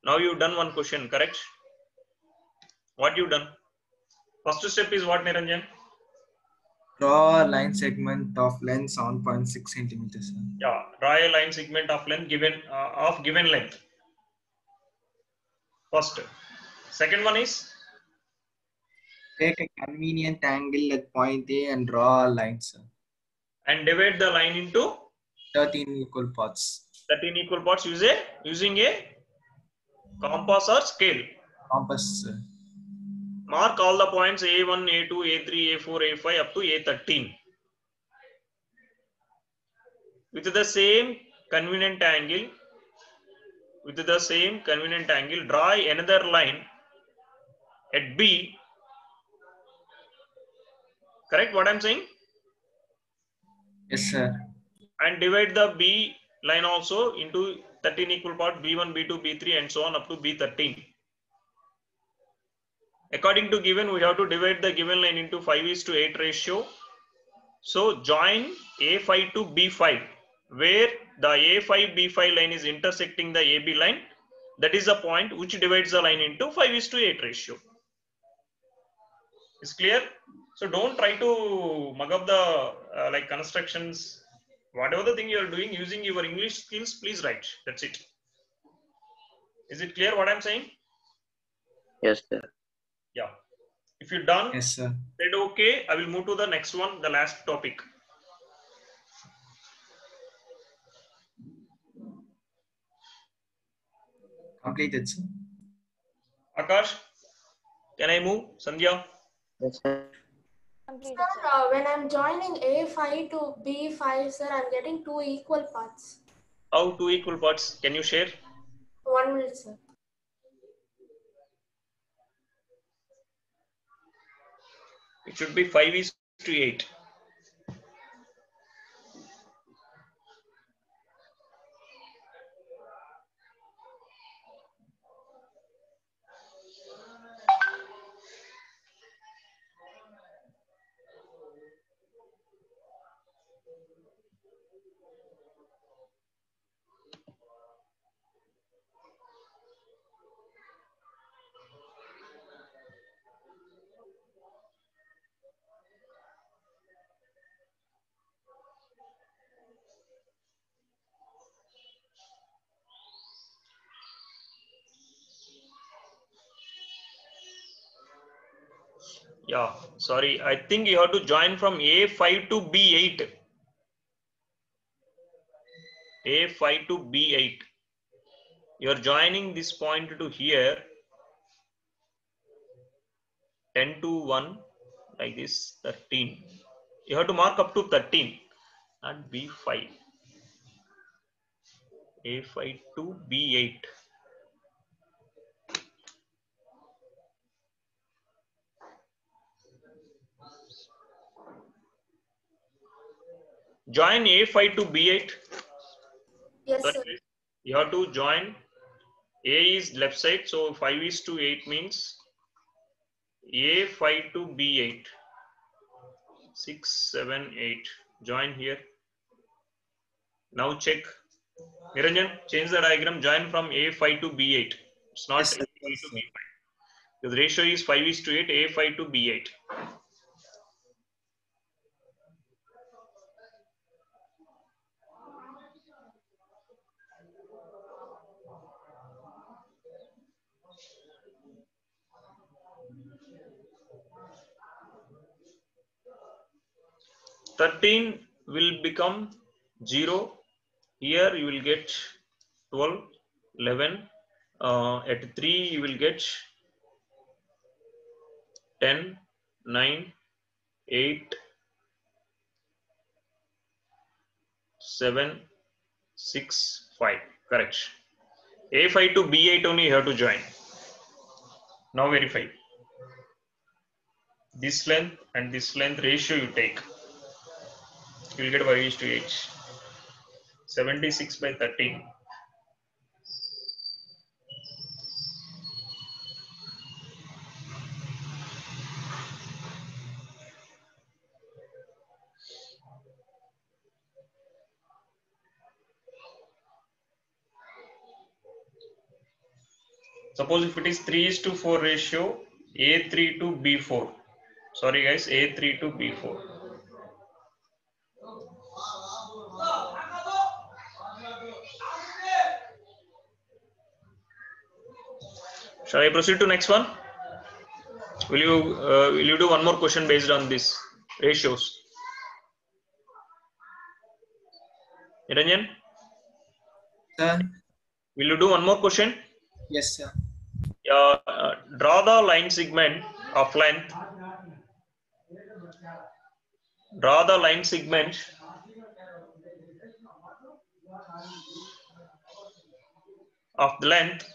Now you've done one question, correct? What you've done? First step is what, Niranjan? Draw a line segment of length 7.6 centimeters, sir. Yeah, draw a line segment of length given length. First. Second one is Take a convenient angle at point A and draw a line, sir. and divide the line into 13 equal parts. 13 equal parts using a compass or scale. Compass, sir. Mark all the points A1, A2, A3, A4, A5 up to A13. With the same convenient angle, draw another line at B. Correct what I'm saying? Yes, sir. And divide the B line also into 13 equal parts, B1, B2, B3 and so on up to B13. According to given, we have to divide the given line into 5:8 ratio. So join A5 to B5, where the A5 B5 line is intersecting the AB line. That is the point which divides the line into 5:8 ratio. Is clear? So don't try to mug up the like constructions. Whatever the thing you are doing using your English skills, please write. That's it. Is it clear what I'm saying? Yes, sir. Yeah. If you're done, Yes, sir. said okay, I will move to the next one, the last topic. Completed, sir. Akash, can I move? Sandhya? Yes, sir. Sir, when I'm joining A5 to B5, sir, I'm getting two equal parts. How two equal parts? Can you share? 1 minute, sir. It should be 5:8. Yeah, sorry. I think you have to join from A5 to B8. A5 to B8. You are joining this point to here. 10 to 1, like this, 13. You have to mark up to 13, not B5. A5 to B8. Join A5 to B8. Yes, Sorry, sir. you have to join. A is left side, so 5 is to 8 means A5 to B8. 6, 7, 8. Join here. Now check. Niranjan, change the diagram. Join from A5 to B8. It's not Yes, sir. A5 Yes, to sir. B5. The ratio is 5 is to 8, A5 to B8. Thirteen will become 0. Here you will get 12, 11. At 3 you will get 10, 9, 8, 7, 6, 5. Correct. A5 to B8 only you have to join. Now verify. This length and this length ratio you take. You will get 5 is to 8. 76 by 13. Suppose if it is 3 is to 4 ratio, A3 to B4. Sorry guys, A3 to B4. Shall I proceed to next one? Will you do one more question based on this ratios? Niranjan, Sir? will you do one more question? Yes, sir. Draw the line segment of length. Draw the line segment of the length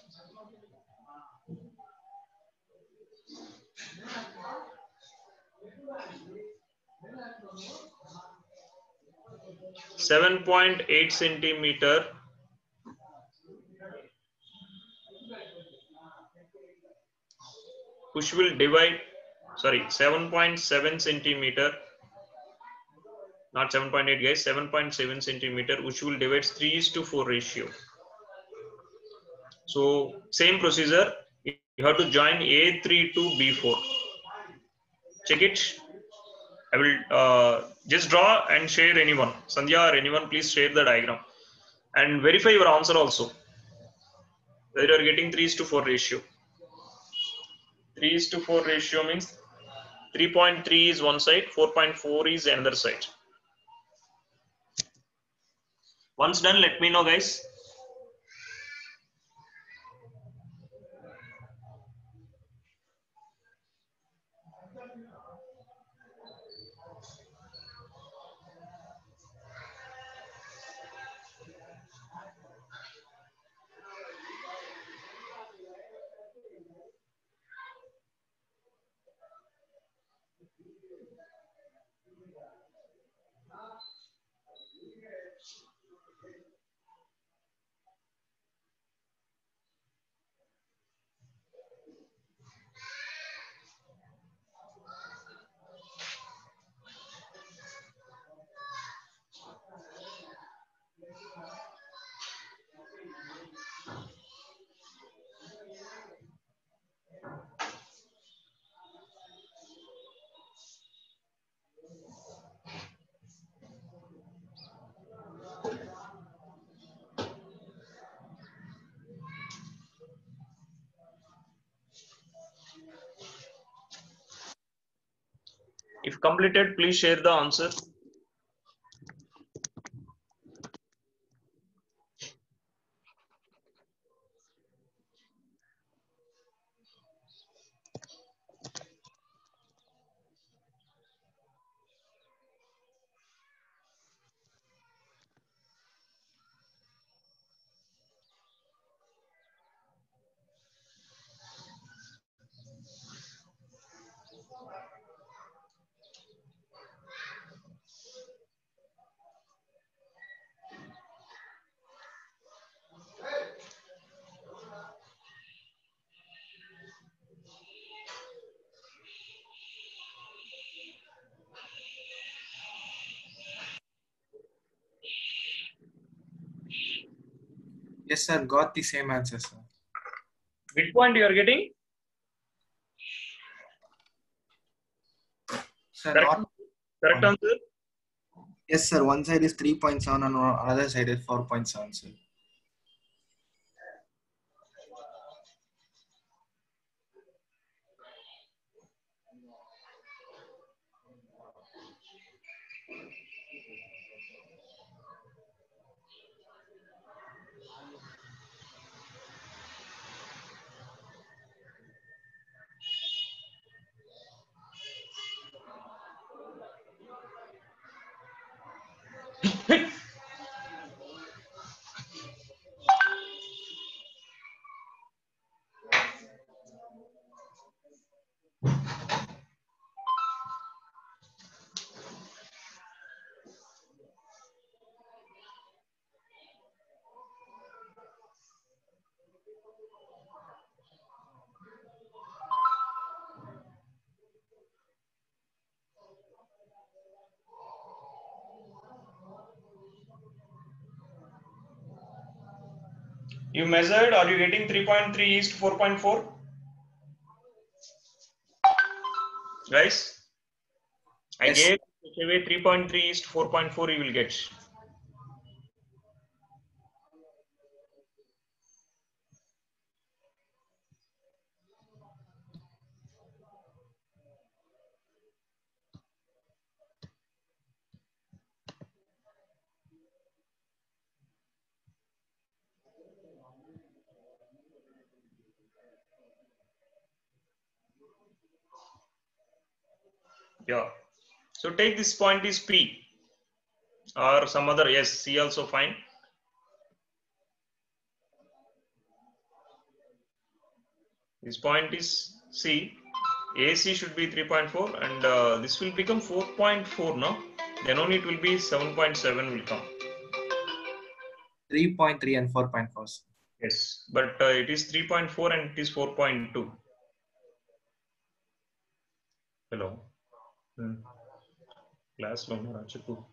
7.8 centimeter which will divide, sorry, 7.7 centimeter, not 7.8 guys, 7.7 centimeter which will divide 3 is to 4 ratio. So same procedure, you have to join A3 to B4. Check it. I will just draw and share anyone. Sandhya or anyone, please share the diagram and verify your answer also. Whether you are getting 3 is to 4 ratio. 3 is to 4 ratio means 3.3 is one side, 4.4 is another side. Once done, let me know, guys. If completed, please share the answer. Yes, sir. Got the same answer, sir. Which point you are getting? Sir, Correct, not. correct answer? Yes, sir. One side is 3.7 and another side is 4.7, sir. You measured, are you getting 3.3 is to 4.4? Guys, I Yes. gave away 3.3 is to 4.4 you will get. Yeah. So take this point is P or some other, yes, C also fine. This point is C. AC should be 3.4 and this will become 4.4 now. Then only it will be 7.7 will come. 3.3 and 4.4, sir. Yes, but it is 3.4 and it is 4.2. Hello. Class lo Rajaku.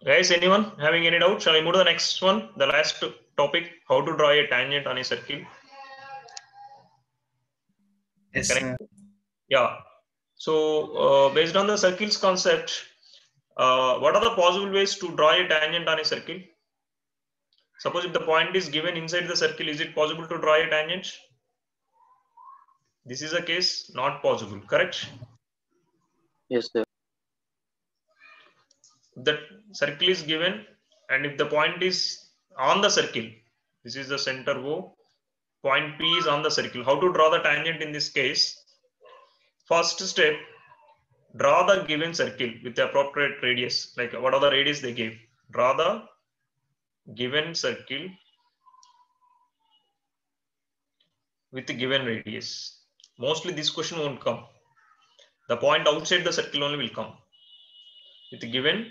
Guys, anyone having any doubt? Shall I move to the next one? The last topic, how to draw a tangent on a circle. Yes, Correct? sir. Yeah. So based on the circles concept, what are the possible ways to draw a tangent on a circle? Suppose if the point is given inside the circle, is it possible to draw a tangent? This is a case not possible, correct? Yes, sir. That circle is given, and if the point is on the circle, this is the center O, point P is on the circle. How to draw the tangent in this case? First step, draw the given circle with the appropriate radius. Like what are the radius they gave? Draw the given circle with the given radius. Mostly this question won't come. The point outside the circle only will come with the given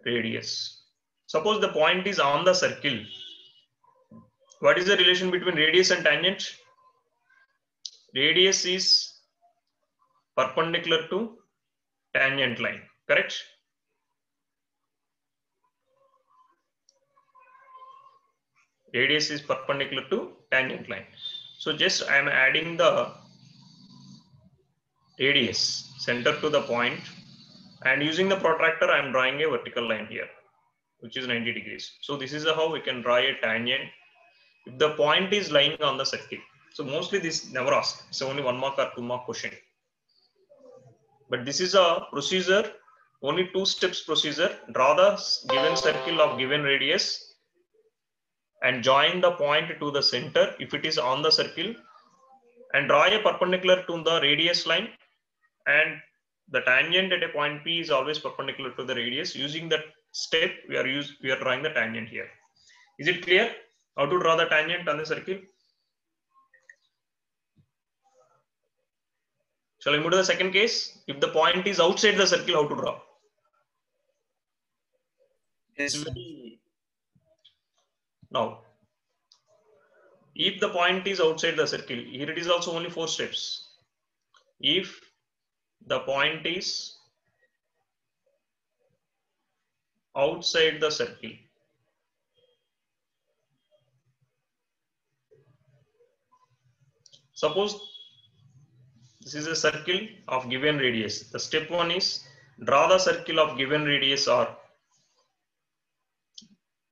radius. Suppose the point is on the circle. What is the relation between radius and tangent? Radius is perpendicular to tangent line, correct? Radius is perpendicular to tangent line. So just I am adding the radius center to the point, and using the protractor I am drawing a vertical line here, which is 90 degrees. So this is how we can draw a tangent if the point is lying on the circle. So mostly this never asked. It's only 1 mark or 2 mark question. But this is a procedure, only 2 steps procedure. Draw the given circle of given radius and join the point to the center if it is on the circle, and draw a perpendicular to the radius line, and the tangent at a point P is always perpendicular to the radius. Using that step, we are drawing the tangent here. Is it clear how to draw the tangent on the circle? Shall I move to the second case? If the point is outside the circle, how to draw? Yes, sir. Now, if the point is outside the circle, here it is also only 4 steps. If the point is outside the circle, suppose this is a circle of given radius. The step 1 is draw the circle of given radius R.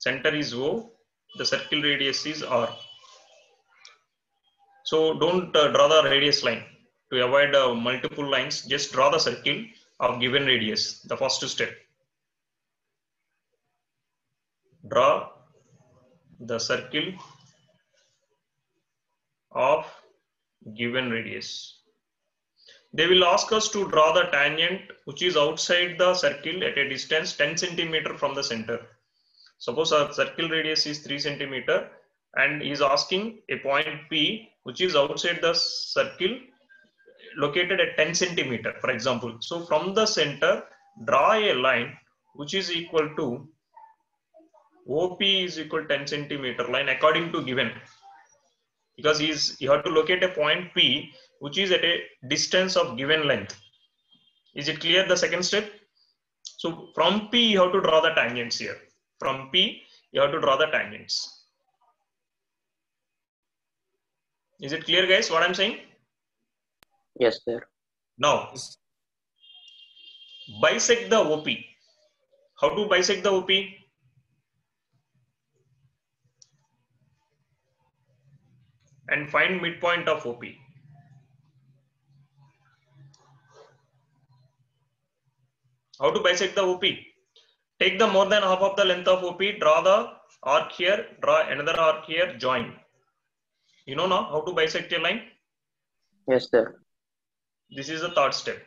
Center is O, the circle radius is R. So don't draw the radius line. To avoid multiple lines, just draw the circle of given radius, the first step. Draw the circle of given radius. They will ask us to draw the tangent which is outside the circle at a distance 10 centimeter from the center. Suppose our circle radius is 3 centimeter and he is asking a point P which is outside the circle located at 10 centimeter, for example. So from the center, draw a line which is equal to OP is equal to 10 centimeter line according to given, because you have to locate a point P which is at a distance of given length. Is it clear, the second step? So from P you have to draw the tangents here. From P you have to draw the tangents. Is it clear, guys, what I'm saying? Yes, sir. Now, bisect the OP. How to bisect the OP? And find midpoint of OP. How to bisect the OP? Take the more than half of the length of OP, draw the arc here, draw another arc here, join. You know now how to bisect a line? Yes, sir. This is the third step.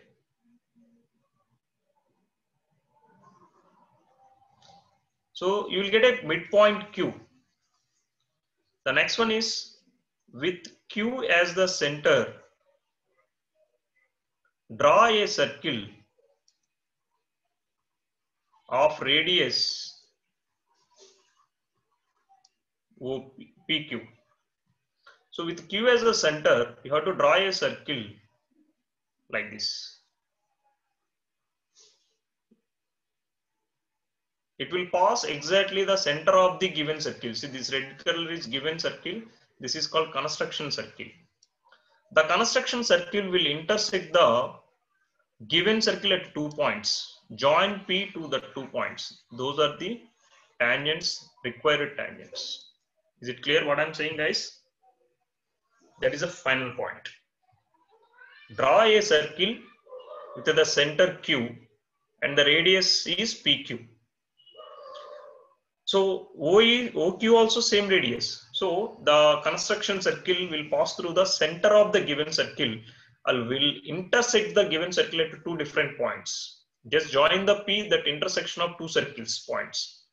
So you will get a midpoint Q. The next one is with Q as the center, draw a circle of radius PQ. So with Q as the center, you have to draw a circle like this. It will pass exactly the center of the given circle. See, this red color is given circle. This is called construction circle. The construction circle will intersect the given circle at 2 points, join P to the 2 points. Those are the tangents, required tangents. Is it clear what I'm saying, guys? That is a final point. Draw a circle with the center Q and the radius is PQ. So OQ also same radius. So the construction circle will pass through the center of the given circle and will intersect the given circle at 2 different points. Just join the P, that intersection of 2 circles points.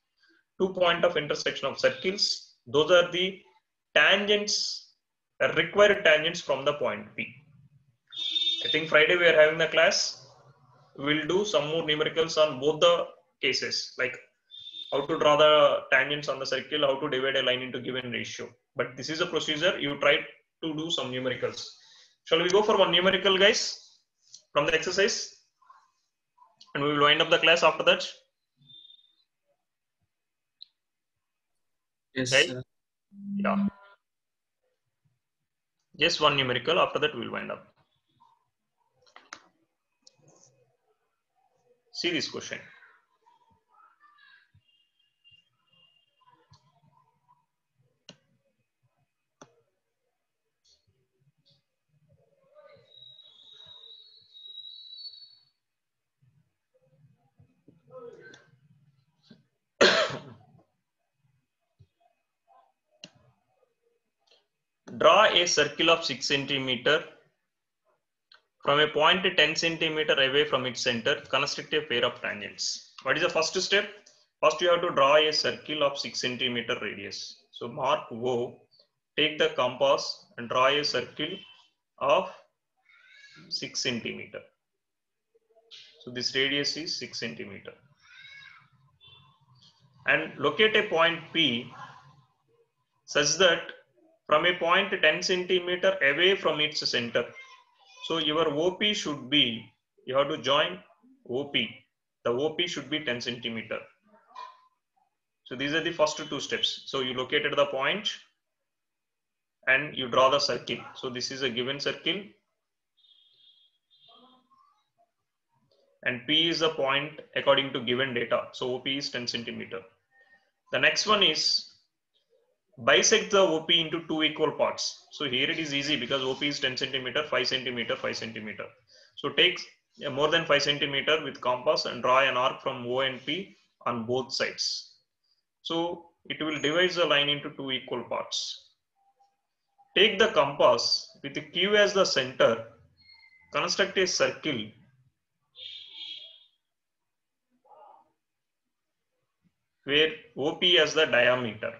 2 points of intersection of circles. Those are the tangents, required tangents from the point P. I think Friday we are having the class. We'll do some more numericals on both the cases, like how to draw the tangents on the circle, how to divide a line into given ratio. But this is a procedure. You try to do some numericals. Shall we go for one numerical, guys, from the exercise? And we will wind up the class after that. Yes, Okay? sir. Yeah. Just one numerical. After that, we will wind up. See this question. Draw a circle of 6 centimeter from a point 10 centimeter away from its center. Construct a pair of tangents. What is the first step? First, you have to draw a circle of 6 centimeter radius. So mark O, take the compass and draw a circle of 6 centimeter. So this radius is 6 centimeter. And locate a point P such that from a point 10 centimeter away from its center. So your OP should be, you have to join OP. The OP should be 10 centimeter. So these are the first 2 steps. So you located the point and you draw the circle. So this is a given circle. And P is the point according to given data. So OP is 10 centimeter. The next one is bisect the OP into 2 equal parts. So here it is easy because OP is 10 centimeter, 5 centimeter, 5 centimeter. So take more than 5 centimeter with compass and draw an arc from O and P on both sides. So it will divide the line into 2 equal parts. Take the compass with the Q as the center, construct a circle where OP as the diameter.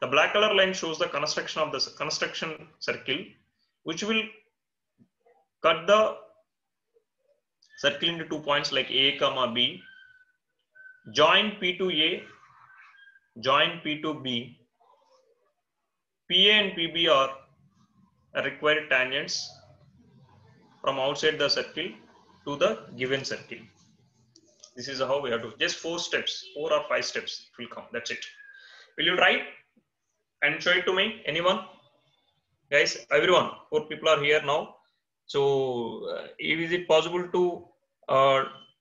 The black color line shows the construction of the construction circle, which will cut the circle into 2 points like A, comma B. Join P to A, join P to B. PA and PB are required tangents from outside the circle to the given circle. This is how we have to, just 4 steps, 4 or 5 steps it will come. That's it. Will you try and show it to me? Anyone? Guys, everyone, 4 people are here now. So, is it possible to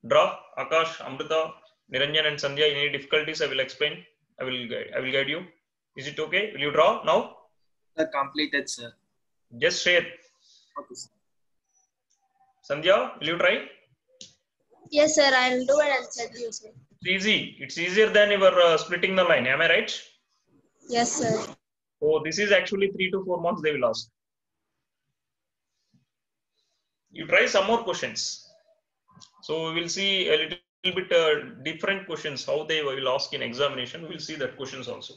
draw? Akash, Amrita, Niranjan, and Sandhya? Any difficulties? I will explain. I will guide you. Is it okay? Will you draw now? Completed, sir. Just share. Okay, sir. Sandhya, will you try? Yes, sir. I'll do it and send you, sir. It's easy. It's easier than your splitting the line. Am I right? Yes, sir. So this is actually 3 to 4 marks they will ask. You try some more questions. So we will see a little bit different questions, how they will ask in examination. We will see that questions also.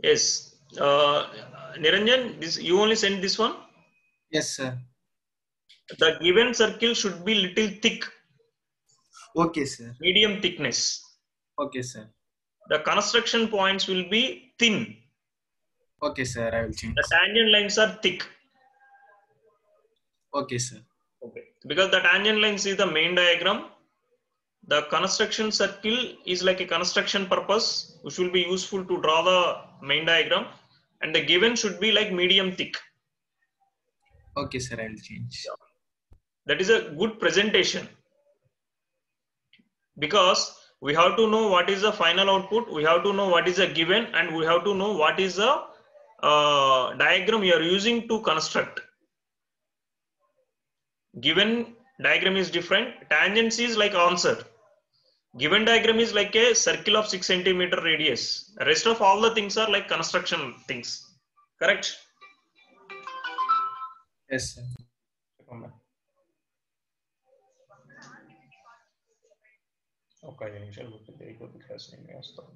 Yes. Niranjan, this you only send this one? Yes, sir. The given circle should be little thick. Okay, sir. Medium thickness. Okay, sir. The construction points will be thin. Okay, sir. I will change. The tangent lines are thick. Okay, sir. Okay. Because the tangent lines is the main diagram. The construction circle is like a construction purpose, which will be useful to draw the main diagram. And the given should be like medium thick. Okay, sir. I'll change. That is a good presentation. Because we have to know what is the final output, we have to know what is the given, and we have to know what is the diagram you are using to construct. Given diagram is different, tangents is like answer. Given diagram is like a circle of 6 centimeter radius. Rest of all the things are like construction things. Correct? Yes, sir. ఒక 5 నిమిషాలు గుర్తుంది అయిపోతుంది class నేను వేస్తాను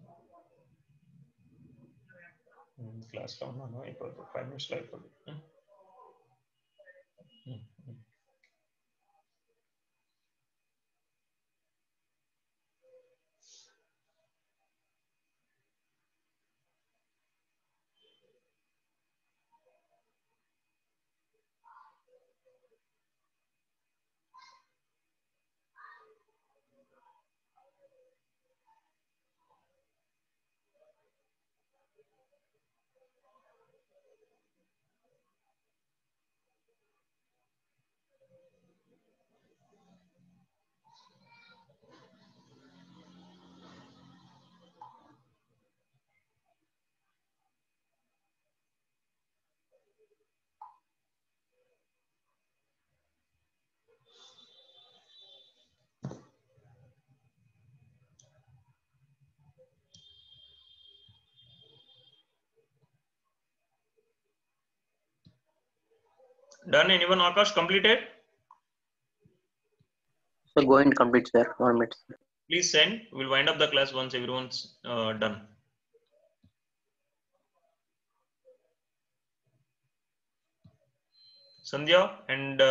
క్లాస్లో ఉన్నాను అయిపోతుంది 5 నిమిషాలు అయిపోతుంది Done? Anyone? Akash completed? So go and complete, sir. 1 minute. Please send. We'll wind up the class once everyone's done. Sandhya and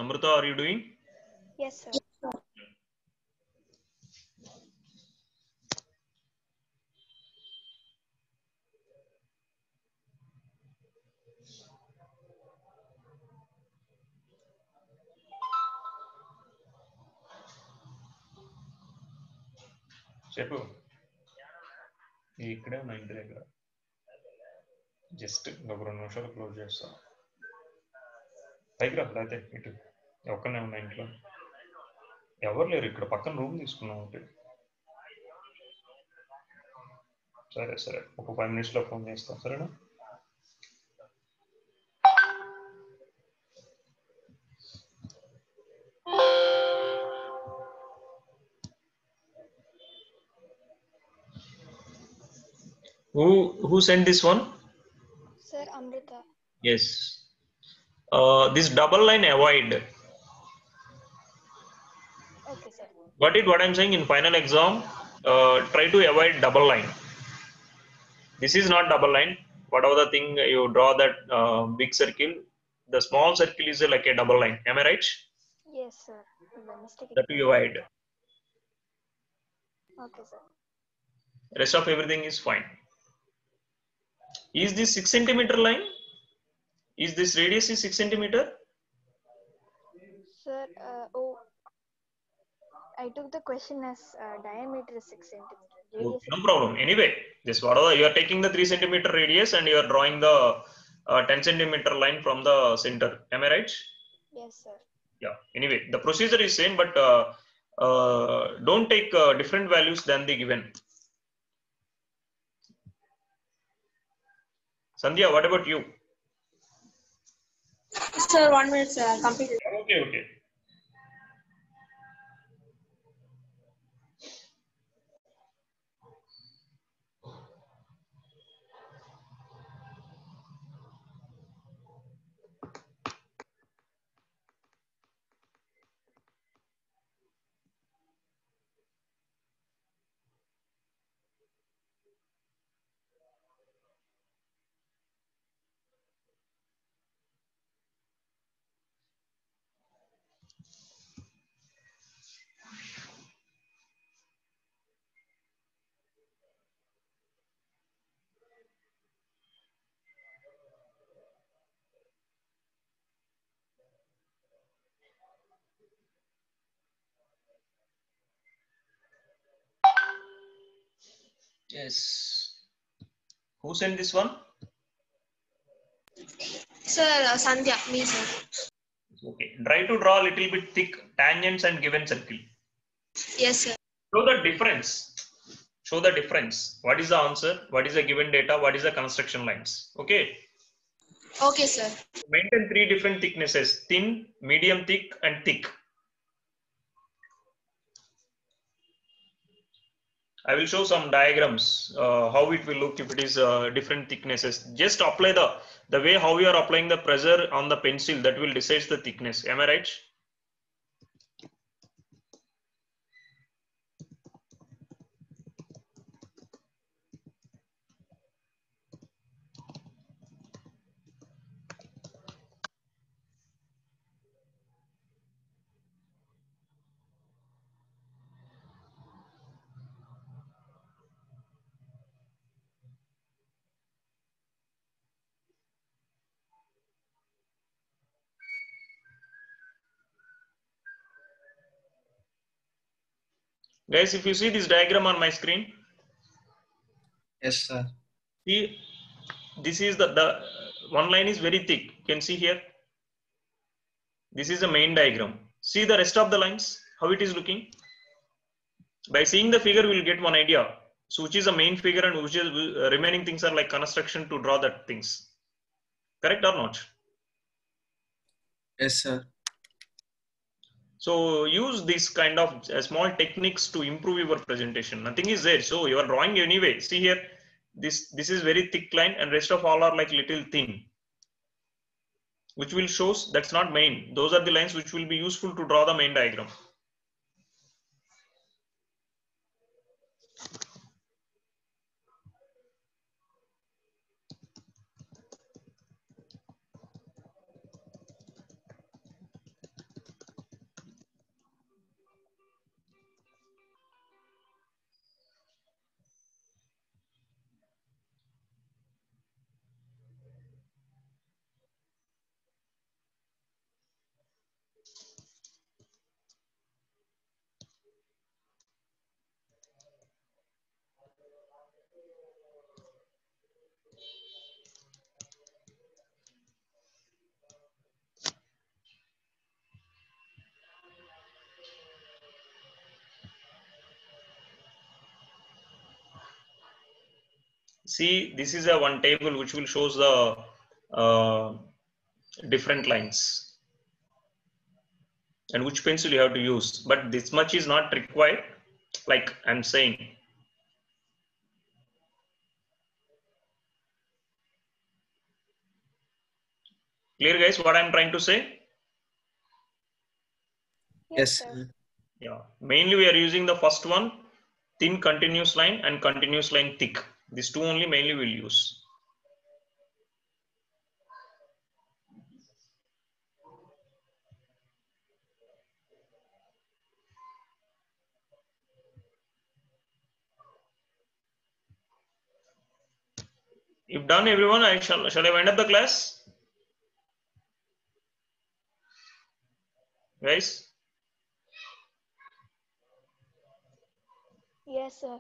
Amrita, are you doing? Yes, sir. చెప్పు ఇక్కడే ఉన్నా ఇంటి దగ్గర జస్ట్ ఇంకొక 2 నిమిషాలు క్లోజ్ చేస్తాను పైకి రా లేకపోతే ఇటు ఒక్కనే ఉన్నా ఇంట్లో ఎవరు లేరు ఇక్కడ పక్కన రూమ్ తీసుకున్నాం ఒకటి సరే సరే ఒక 5 నిమిషాల్లో ఫోన్ చేస్తాను సరేనా Who sent this one? Sir, Amrita. Yes. This double line avoid. Okay, sir. What I'm saying in final exam, try to avoid double line. This is not double line. Whatever the thing you draw that big circle, the small circle is like a double line. Am I right? Yes, sir. The mistake. That you avoid. Okay, sir. Rest of everything is fine. Is this 6 centimeter line? Is this radius is 6 centimeter? Sir, I took the question as diameter is 6 centimeter. Okay, no problem. Anyway, this whatever you are taking the 3 centimeter radius and you are drawing the 10 centimeter line from the center. Am I right? Yes, sir. Yeah. Anyway, the procedure is same, but don't take different values than the given. Sandhya, what about you? Sir, 1 minute, sir. I'll complete it. Okay. Yes. Who sent this one? Sir, Sandhya, me, sir. Okay. Try to draw a little bit thick tangents and given circle. Yes, sir. Show the difference. Show the difference. What is the answer? What is the given data? What is the construction lines? Okay. Okay, sir. Maintain 3 different thicknesses: thin, medium thick, and thick. I will show some diagrams how it will look if it is different thicknesses. Just apply the way how you are applying the pressure on the pencil, that will decide the thickness. Am I right? Guys, if you see this diagram on my screen, Yes, sir. see, this is the one line is very thick. You can see here. This is the main diagram. See the rest of the lines, how it is looking. By seeing the figure, we will get one idea. So which is the main figure and which is remaining things are like construction to draw that things. Correct or not? Yes, sir. So use this kind of small techniques to improve your presentation. Nothing is there. So you are drawing anyway. See here, this is very thick line and rest of all are like little thin, which will shows that's not main. Those are the lines which will be useful to draw the main diagram. See, this is a one table which will shows the different lines and which pencil you have to use. But this much is not required, like I'm saying. Clear, guys, what I'm trying to say? Yes, sir. sir. Yeah, mainly we are using the first one, thin continuous line and continuous line thick. These two only mainly we'll use. If done, everyone, shall I wind up the class? Guys? Yes, sir.